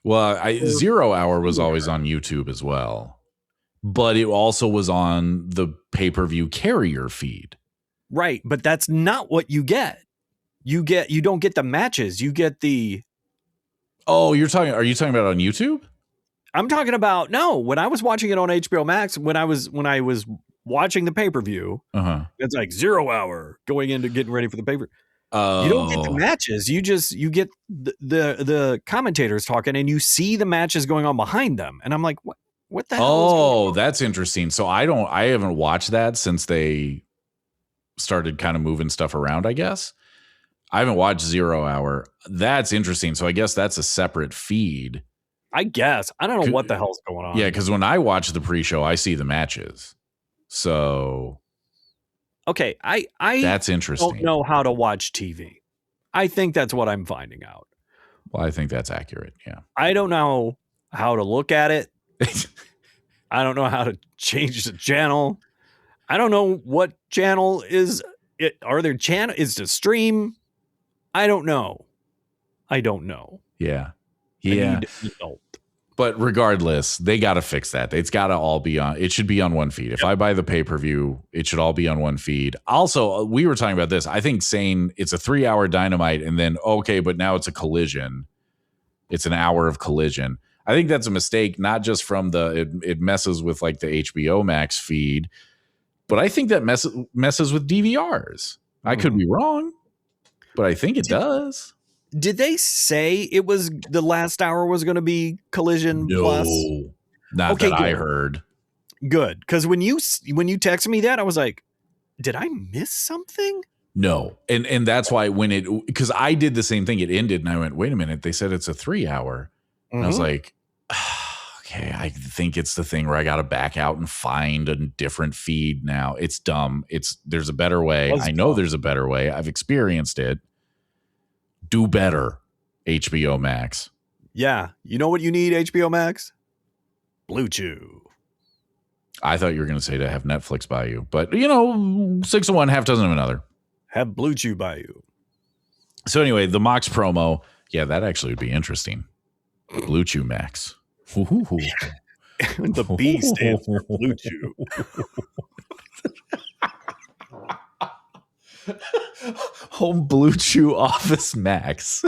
Well, 0 Hour was always on YouTube as well. But it also was on the pay-per-view carrier feed. Right, but that's not what you get. You don't get the matches. You get the Oh, are you talking about on YouTube? I'm talking about when I was watching it on HBO Max, when I was watching the pay-per-view, it's like 0 Hour going into getting ready for the pay-per-view. You don't get the matches. You get the commentators talking, and you see the matches going on behind them. And I'm like, what the hell is going on? That's interesting. So I haven't watched that since they started kind of moving stuff around, I guess. I haven't watched 0 Hour. That's interesting. So I guess that's a separate feed. I guess. I don't know what the hell's going on. Yeah, because when I watch the pre-show, I see the matches. So okay, I that's interesting. Don't know how to watch TV. I think that's what I'm finding out. Well, I think that's accurate. Yeah. I don't know how to look at it. I don't know how to change the channel. I don't know what channel is it. Are there channel is to stream? I don't know. Yeah. Yeah. But regardless, they got to fix that. It's got to all be on. It should be on one feed. If I buy the pay-per-view, it should all be on one feed. Also, we were talking about this. I think saying it's a 3-hour Dynamite and then, okay, but now it's a Collision. It's an hour of Collision. I think that's a mistake, not just from it messes with like the HBO Max feed, but I think that messes with DVRs. I could be wrong, but I think it does. Did they say it was the last hour was going to be Collision Plus? Not that I heard. Good, because when you texted me that, I was like, did I miss something? No, and that's why because I did the same thing. It ended, and I went, wait a minute. They said it's a 3-hour, and I was like, okay, I think it's the thing where I got to back out and find a different feed now. It's dumb. There's a better way. I know there's a better way. I've experienced it. Do better, HBO Max. Yeah. You know what you need, HBO Max? Blue Chew. I thought you were going to say to have Netflix by you. But, 6 of one, half dozen of another. Have Blue Chew by you. So anyway, the Mox promo. Yeah, that actually would be interesting. Blue Chew Max. The B stands for Blue Chew. Home Blue Chew Office Max.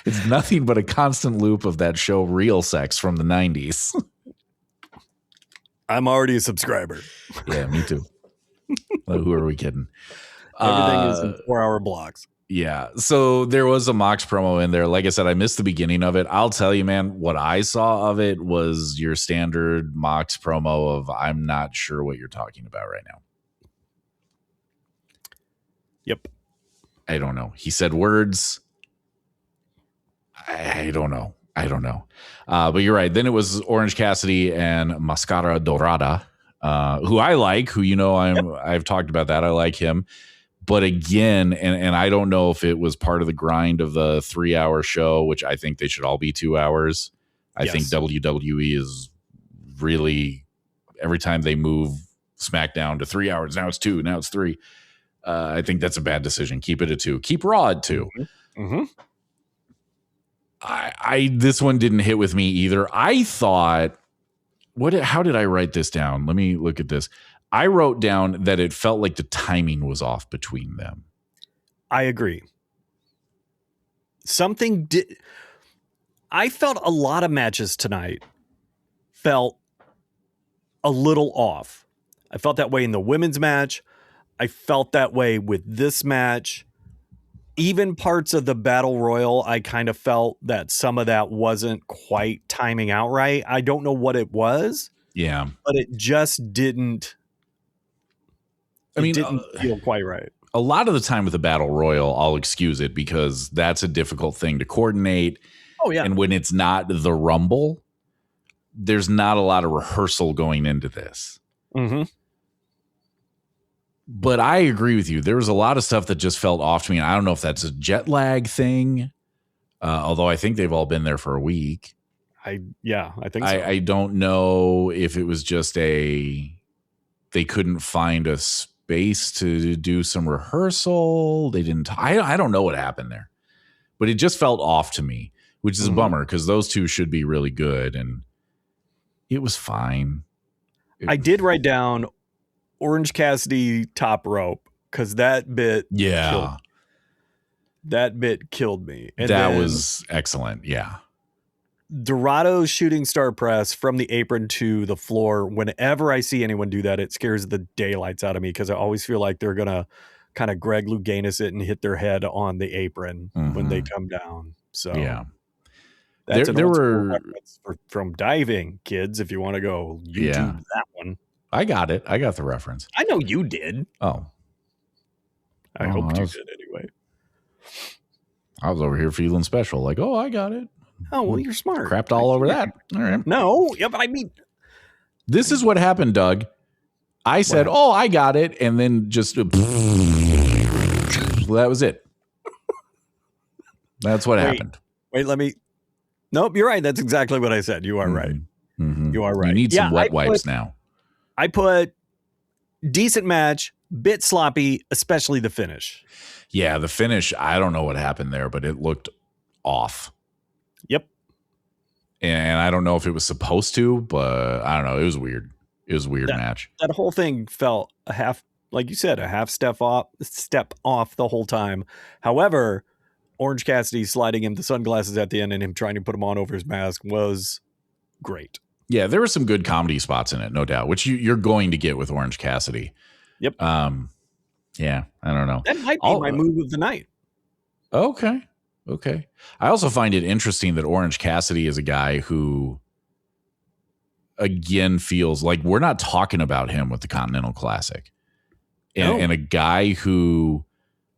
It's nothing but a constant loop of that show Real Sex from the 90s. I'm already a subscriber. Yeah, me too. Who are we kidding? Everything is in 4-hour blocks. Yeah. So there was a Mox promo in there. Like I said, I missed the beginning of it. I'll tell you, man, what I saw of it was your standard Mox promo of I'm not sure what you're talking about right now. Yep. I don't know. He said words. I don't know. But you're right. Then it was Orange Cassidy and Mascara Dorada, who I like, I've talked about that. I like him. But again, and I don't know if it was part of the grind of the 3-hour show, which I think they should all be 2 hours. I think WWE is really, every time they move SmackDown to 3 hours, now it's 2, now it's 3. I think that's a bad decision. Keep it at 2. Keep Raw at 2. Mm-hmm. This one didn't hit with me either. I thought, how did I write this down? Let me look at this. I wrote down that it felt like the timing was off between them. I agree. I felt a lot of matches tonight felt a little off. I felt that way in the women's match. I felt that way with this match. Even parts of the Battle Royal, I kind of felt that some of that wasn't quite timing out right. I don't know what it was. Yeah. But it just didn't. It didn't feel quite right. A lot of the time with the Battle Royal, I'll excuse it because that's a difficult thing to coordinate. Oh, yeah. And when it's not the Rumble, there's not a lot of rehearsal going into this. Mm-hmm. But I agree with you. There was a lot of stuff that just felt off to me. And I don't know if that's a jet lag thing, although I think they've all been there for a week. I think so. I don't know if it was just they couldn't find a space to do some rehearsal. They didn't. I don't know what happened there, but it just felt off to me, which is a bummer because those two should be really good. And it was fine. I did write down Orange Cassidy top rope because that bit killed me. And that was excellent. Yeah. Dorado's shooting star press from the apron to the floor. Whenever I see anyone do that, it scares the daylights out of me because I always feel like they're going to kind of Greg Louganis it and hit their head on the apron when they come down. So yeah, that's an old school reference from diving, kids, if you want to go YouTube that one. I got it. I got the reference. I know you did. Oh. I hoped you did anyway. I was over here feeling special. Like, oh, I got it. Oh, well, you're smart. Crapped all over that. All right. No. Yeah, but I mean. This is what happened, Doug. I said, oh, I got it. And then just. That was it. That's what happened. Wait, let me. Nope, you're right. That's exactly what I said. You are right. Mm-hmm. You are right. You need some wet wipes now. I put decent match, bit sloppy, especially the finish. Yeah, the finish, I don't know what happened there, but it looked off. Yep. And I don't know if it was supposed to, but I don't know. It was weird. It was a weird match. That whole thing felt a half, like you said, a half step off the whole time. However, Orange Cassidy sliding him the sunglasses at the end and him trying to put them on over his mask was great. Yeah, there were some good comedy spots in it, no doubt, which you're going to get with Orange Cassidy. Yep. Yeah, I don't know. That might be my move of the night. Okay. I also find it interesting that Orange Cassidy is a guy who, again, feels like we're not talking about him with the Continental Classic. And a guy who,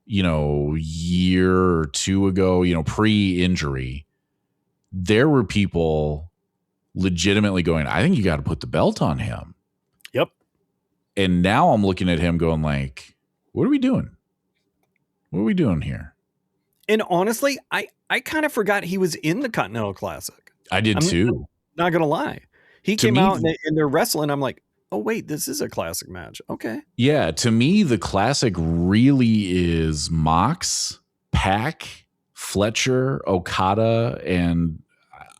year or two ago, pre-injury, there were people legitimately going, I think you got to put the belt on him. Yep. And now I'm looking at him going like, what are we doing? What are we doing here? And honestly, I kind of forgot he was in the Continental Classic. I did too. Not going to lie. He came out and they're wrestling. I'm like, oh, wait, this is a classic match. Okay. Yeah. To me, the classic really is Mox, Pac, Fletcher, Okada, and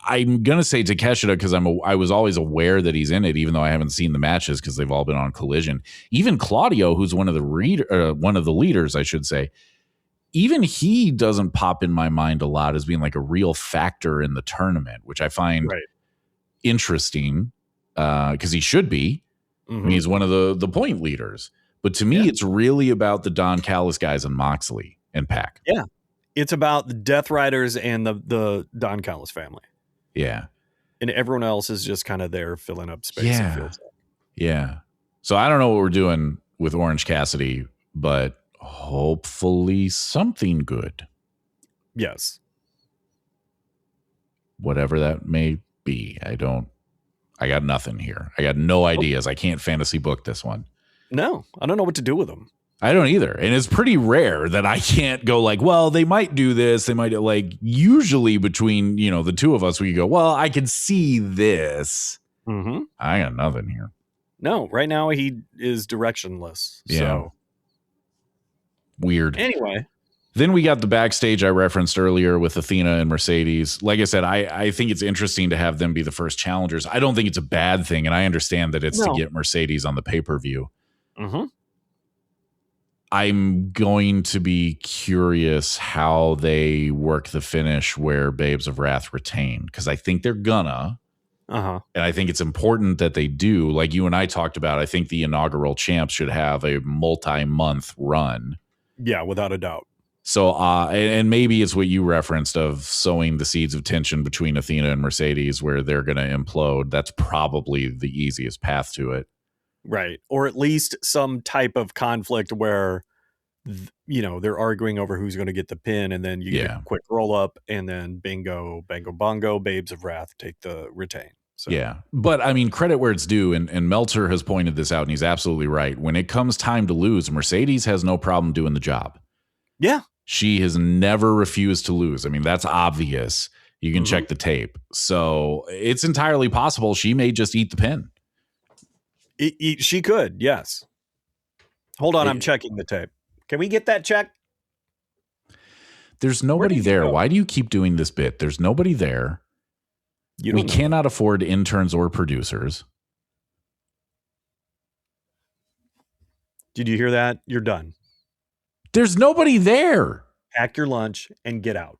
I'm going to say Takeshita because I was always aware that he's in it, even though I haven't seen the matches because they've all been on Collision. Even Claudio, who's one of the leaders, I should say, even he doesn't pop in my mind a lot as being like a real factor in the tournament, which I find interesting because he should be. Mm-hmm. I mean, he's one of the point leaders. But to me, it's really about the Don Callis guys and Moxley and Pac. Yeah. It's about the Death Riders and the Don Callis family. Yeah. And everyone else is just kind of there filling up space. Yeah. Yeah. So I don't know what we're doing with Orange Cassidy, but hopefully something good. Yes. Whatever that may be. I got nothing here. I got no ideas. I can't fantasy book this one. No, I don't know what to do with them. I don't either. And it's pretty rare that I can't go like, well, they might do this. They might like usually between, the two of us, we go, well, I can see this. Mm-hmm. I got nothing here. No, right now he is directionless. Yeah. So. Weird. Anyway. Then we got the backstage I referenced earlier with Athena and Mercedes. Like I said, I think it's interesting to have them be the first challengers. I don't think it's a bad thing. And I understand that it's to get Mercedes on the pay-per-view. Mm-hmm. I'm going to be curious how they work the finish where Babes of Wrath retain, because I think they're gonna. Uh-huh. And I think it's important that they do. Like you and I talked about, I think the inaugural champs should have a multi-month run. Yeah, without a doubt. So, and maybe it's what you referenced of sowing the seeds of tension between Athena and Mercedes where they're going to implode. That's probably the easiest path to it. Right. Or at least some type of conflict where, they're arguing over who's going to get the pin, and then you get a quick roll up, and then bingo, bango, bongo, Babes of Wrath take the retain. So. Yeah. But I mean, credit where it's due. And Meltzer has pointed this out, and he's absolutely right. When it comes time to lose, Mercedes has no problem doing the job. Yeah. She has never refused to lose. I mean, that's obvious. You can check the tape. So it's entirely possible she may just eat the pin. She could, yes. Hold on, I'm checking the tape. Can we get that check? There's nobody there. Why do you keep doing this bit? There's nobody there. We cannot afford interns or producers. Did you hear that? You're done. There's nobody there. Pack your lunch and get out.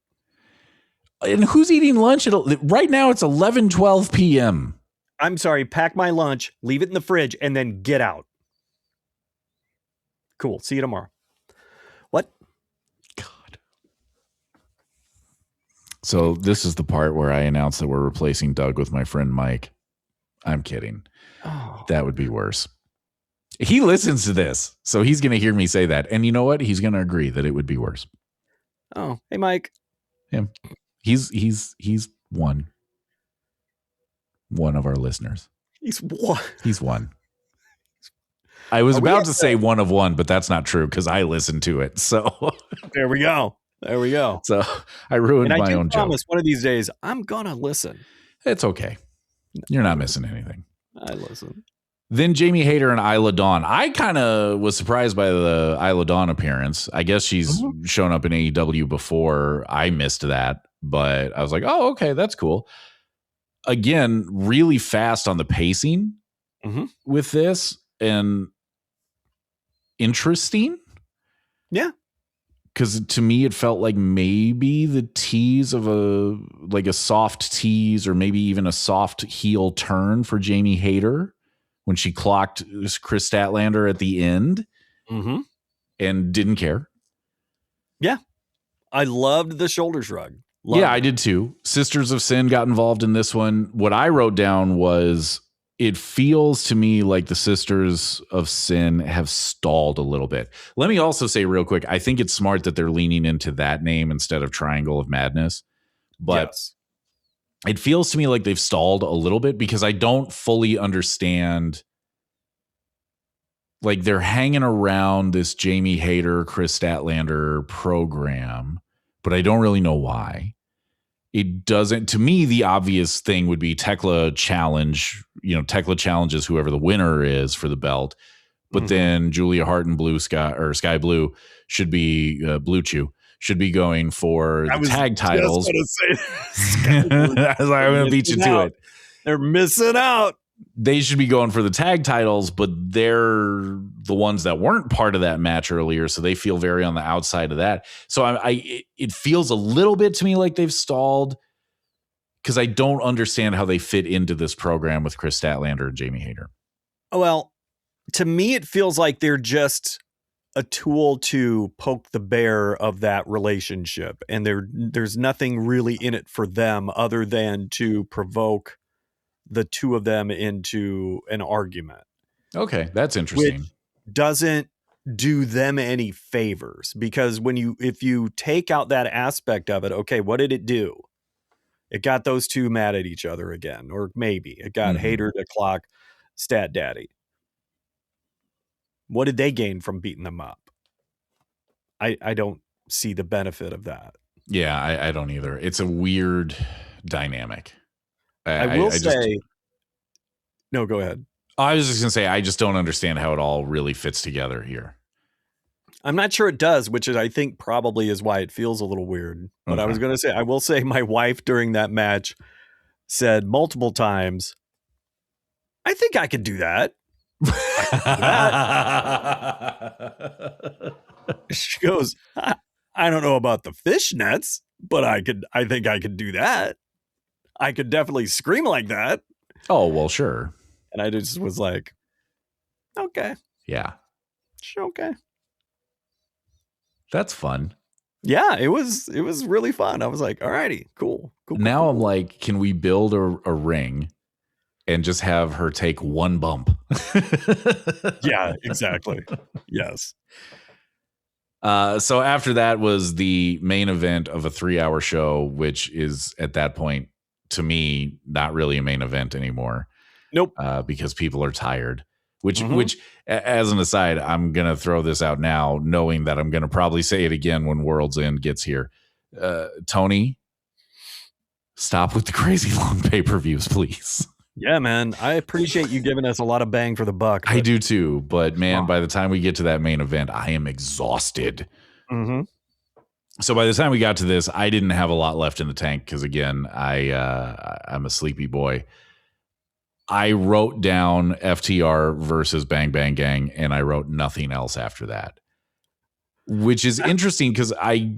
And who's eating lunch right now? It's 11:12 p.m. I'm sorry, pack my lunch, leave it in the fridge, and then get out. Cool. See you tomorrow. What? God. So this is the part where I announce that we're replacing Doug with my friend Mike. I'm kidding. Oh. That would be worse. He listens to this, so he's going to hear me say that. And you know what? He's going to agree that it would be worse. Oh, hey, Mike. Him. He's one of our listeners. He's one. He's one. I was about to say one of one, but that's not true because I listened to it. So there we go. There we go. So I ruined my own joke. I promise one of these days I'm gonna listen. It's okay. You're not missing anything. I listen. Then Jamie Hayter and Isla Dawn. I kind of was surprised by the Isla Dawn appearance. I guess she's shown up in AEW before. I missed that, but I was like, oh, okay, that's cool. Again, really fast on the pacing with this and interesting. Yeah. Because to me, it felt like maybe the tease of a soft tease or maybe even a soft heel turn for Jamie Hayter when she clocked Chris Statlander at the end and didn't care. Yeah. I loved the shoulder shrug. I did too. Sisters of Sin got involved in this one. What I wrote down was it feels to me like the Sisters of Sin have stalled a little bit. Let me also say real quick, I think it's smart that they're leaning into that name instead of Triangle of Madness. But it feels to me like they've stalled a little bit because I don't fully understand. Like they're hanging around this Jamie Hayter, Chris Statlander program, but I don't really know why. It doesn't, to me, the obvious thing would be Tekla challenge, Tekla challenges whoever the winner is for the belt. But then Julia Hart and Sky Blue should be Blue Chew should be going for the tag titles. I'm going to beat you to it. They're missing out. They should be going for the tag titles, but they're the ones that weren't part of that match earlier, so they feel very on the outside of that. So it feels a little bit to me like they've stalled because I don't understand how they fit into this program with Chris Statlander and Jamie Hayter. Well, to me, it feels like they're just a tool to poke the bear of that relationship, and there's nothing really in it for them other than to provoke the two of them into an argument. Okay, that's interesting. Which doesn't do them any favors because if you take out that aspect of it, okay, what did it do? It got those two mad at each other again, or maybe it got Hayter to clock Stat Daddy. What did they gain from beating them up? I don't see the benefit of that. Yeah, I don't either. It's a weird dynamic. I will say, no, go ahead. I was just going to say, I just don't understand how it all really fits together here. I'm not sure it does, which is, I think probably is why it feels a little weird. But I was going to say, I will say my wife during that match said multiple times, I think I could do that. She goes, I don't know about the fishnets, but I think I could do that. I could definitely scream like that. Oh, well, sure. And I just was like, okay. Yeah. Okay. That's fun. Yeah, it was really fun. I was like, all righty, cool. Now I'm like, can we build a ring and just have her take one bump? Yeah, exactly. Yes. So after that was the main event of a 3-hour show, which is at that point, to me, not really a main event anymore. Nope. Because people are tired. Which, as an aside, I'm going to throw this out now, knowing that I'm going to probably say it again when World's End gets here. Tony, stop with the crazy long pay-per-views, please. Yeah, man. I appreciate you giving us a lot of bang for the buck. I do too. But, man, by the time we get to that main event, I am exhausted. So by the time we got to this, I didn't have a lot left in the tank because, again, I'm a sleepy boy. I wrote down FTR versus Bang Bang Gang, and I wrote nothing else after that, which is interesting because I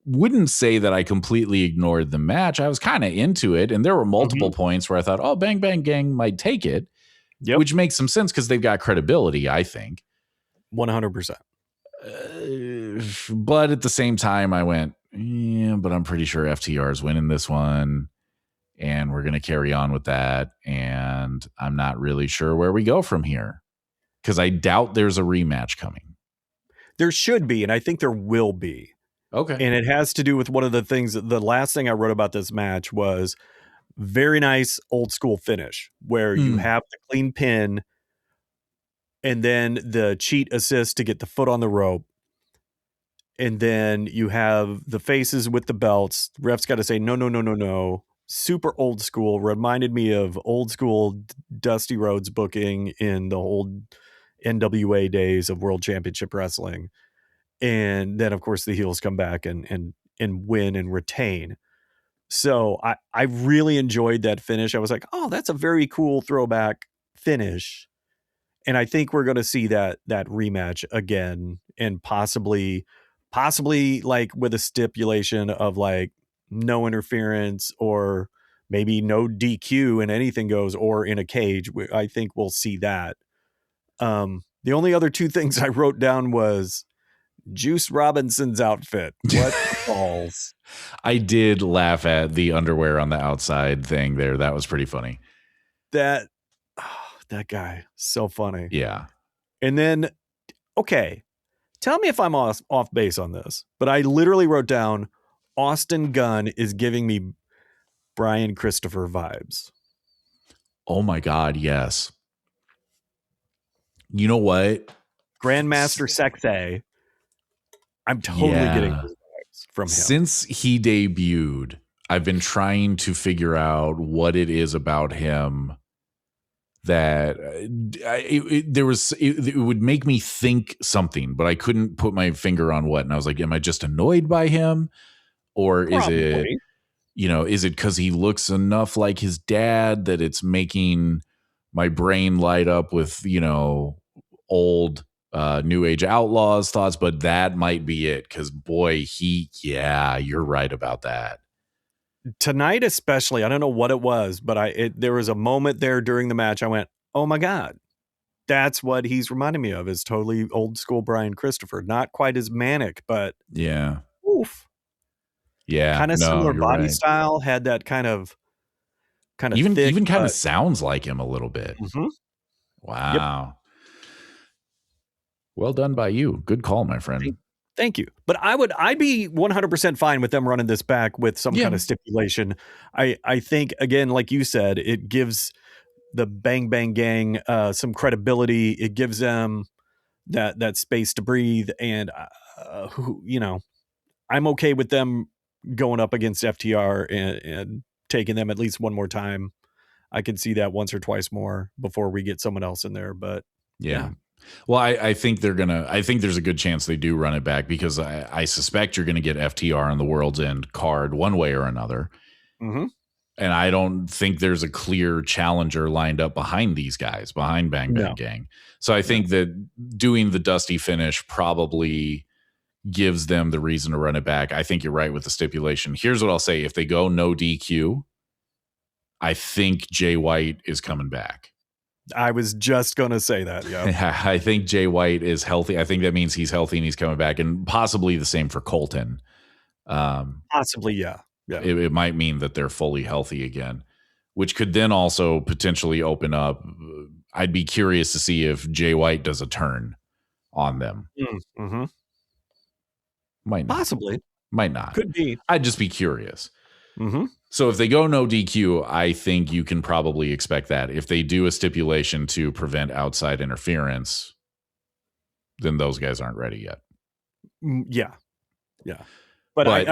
wouldn't say that I completely ignored the match. I was kind of into it. And there were multiple points where I thought, oh, Bang Bang Gang might take it, which makes some sense because they've got credibility, I think. 100%. But at the same time, I went, yeah, but I'm pretty sure FTR is winning this one. And we're going to carry on with that. And I'm not really sure where we go from here because I doubt there's a rematch coming. There should be, and I think there will be. Okay. And it has to do with one of the things, the last thing I wrote about this match was very nice old school finish where you have the clean pin and then the cheat assist to get the foot on the rope. And then you have the faces with the belts. Ref's got to say, no, no, no, no, no. Super old school. Reminded me of old school Dusty Rhodes booking in the old NWA days of World Championship Wrestling. And then, of course, the heels come back and win and retain. So I really enjoyed that finish. I was like, oh, that's a very cool throwback finish. And I think we're going to see that rematch again, and possibly like with a stipulation of like no interference or maybe no DQ and anything goes, or in a cage. I think we'll see that. The only other two things I wrote down was Juice Robinson's outfit. What balls. I did laugh at the underwear on the outside thing there. That was pretty funny. That guy, so funny. Yeah. And then, okay, tell me if I'm off base on this, but I literally wrote down Austin Gunn is giving me Brian Christopher vibes. Oh my God, yes. You know what? Grandmaster Sexay. I'm totally getting those vibes from him. Since he debuted, I've been trying to figure out what it is about him that it would make me think something, but I couldn't put my finger on what. And I was like, am I just annoyed by him? Or Probably. is it because he looks enough like his dad that it's making my brain light up with, old New Age Outlaws thoughts? But that might be it. Because boy, you're right about that. Tonight especially, I don't know what it was, but there was a moment there during the match I went, oh my God, that's what he's reminding me of, is totally old school Brian Christopher. Not quite as manic, but oof. Yeah. Kind of similar body style, had that kind of even thick, even kind of sounds like him a little bit. Mm-hmm. Wow. Yep. Well done by you. Good call, my friend. Thank you. But I'd be 100% fine with them running this back with some kind of stipulation. I think, again, like you said, it gives the Bang Bang Gang some credibility. It gives them that space to breathe. And, I'm okay with them going up against FTR and taking them at least one more time. I can see that once or twice more before we get someone else in there. But yeah. Well, I think I think there's a good chance they do run it back, because I suspect you're going to get FTR on the World's End card one way or another. Mm-hmm. And I don't think there's a clear challenger lined up behind these guys, behind Bang Bang Gang. So I think that doing the Dusty finish probably gives them the reason to run it back. I think you're right with the stipulation. Here's what I'll say. If they go no DQ, I think Jay White is coming back. I was just going to say that. Yeah. I think Jay White is healthy. I think that means he's healthy and he's coming back, and possibly the same for Colton. Possibly. Yeah. It might mean that they're fully healthy again, which could then also potentially open up. I'd be curious to see if Jay White does a turn on them. Mm-hmm. Might not. Possibly. Might not. Could be. I'd just be curious. Mm-hmm. So if they go no DQ, I think you can probably expect that. If they do a stipulation to prevent outside interference, then those guys aren't ready yet. Yeah. But I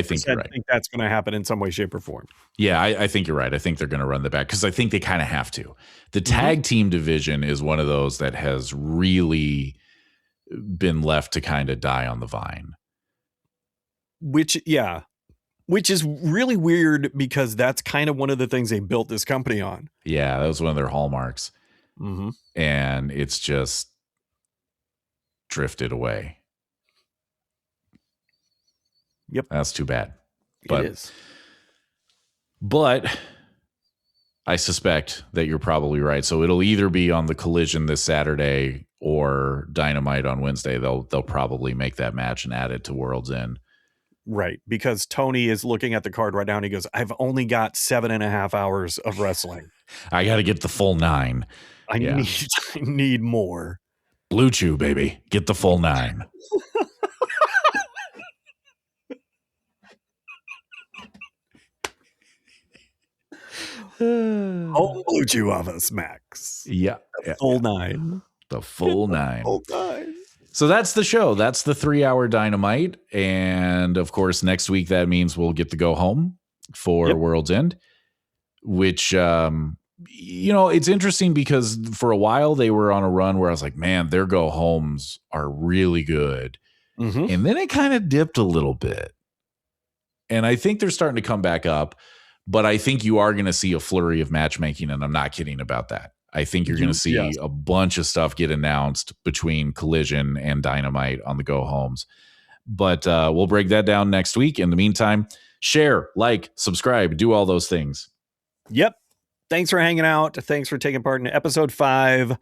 think you're right. I think that's going to happen in some way, shape, or form. Yeah, I think you're right. I think they're going to run the back, because I think they kind of have to. The tag team division is one of those that has really been left to kind of die on the vine. Which is really weird, because that's kind of one of the things they built this company on. Yeah, that was one of their hallmarks. Mm-hmm. And it's just drifted away. Yep. That's too bad. But, it is. But I suspect that you're probably right. So it'll either be on the Collision this Saturday or Dynamite on Wednesday. They'll probably make that match and add it to World's End. Right. Because Tony is looking at the card right now and he goes, I've only got 7.5 hours of wrestling. I got to get the full 9. I need more. Blue Chew, baby. Get the full 9. Oh, Blue Chew of us, Max. Yeah. Full 9. The full 9. Full 9. So that's the show. That's the 3-hour Dynamite. And of course, next week, that means we'll get to go home for World's End, which, it's interesting because for a while they were on a run where I was like, man, their go homes are really good. Mm-hmm. And then it kind of dipped a little bit. And I think they're starting to come back up, but I think you are going to see a flurry of matchmaking. And I'm not kidding about that. I think you're going to see a bunch of stuff get announced between Collision and Dynamite on the go homes. But we'll break that down next week. In the meantime, share, like, subscribe, do all those things. Yep. Thanks for hanging out. Thanks for taking part in episode 5,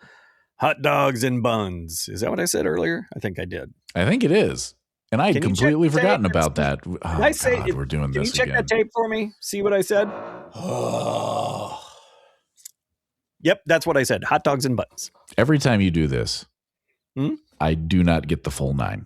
Hot Dogs and Buns. Is that what I said earlier? I think I did. I think it is. And I had completely forgotten about that. Oh, I say, God, we're doing this again. Can you check that tape for me? See what I said? Yep, that's what I said. Hot Dogs and Buns. Every time you do this, I do not get the full 9.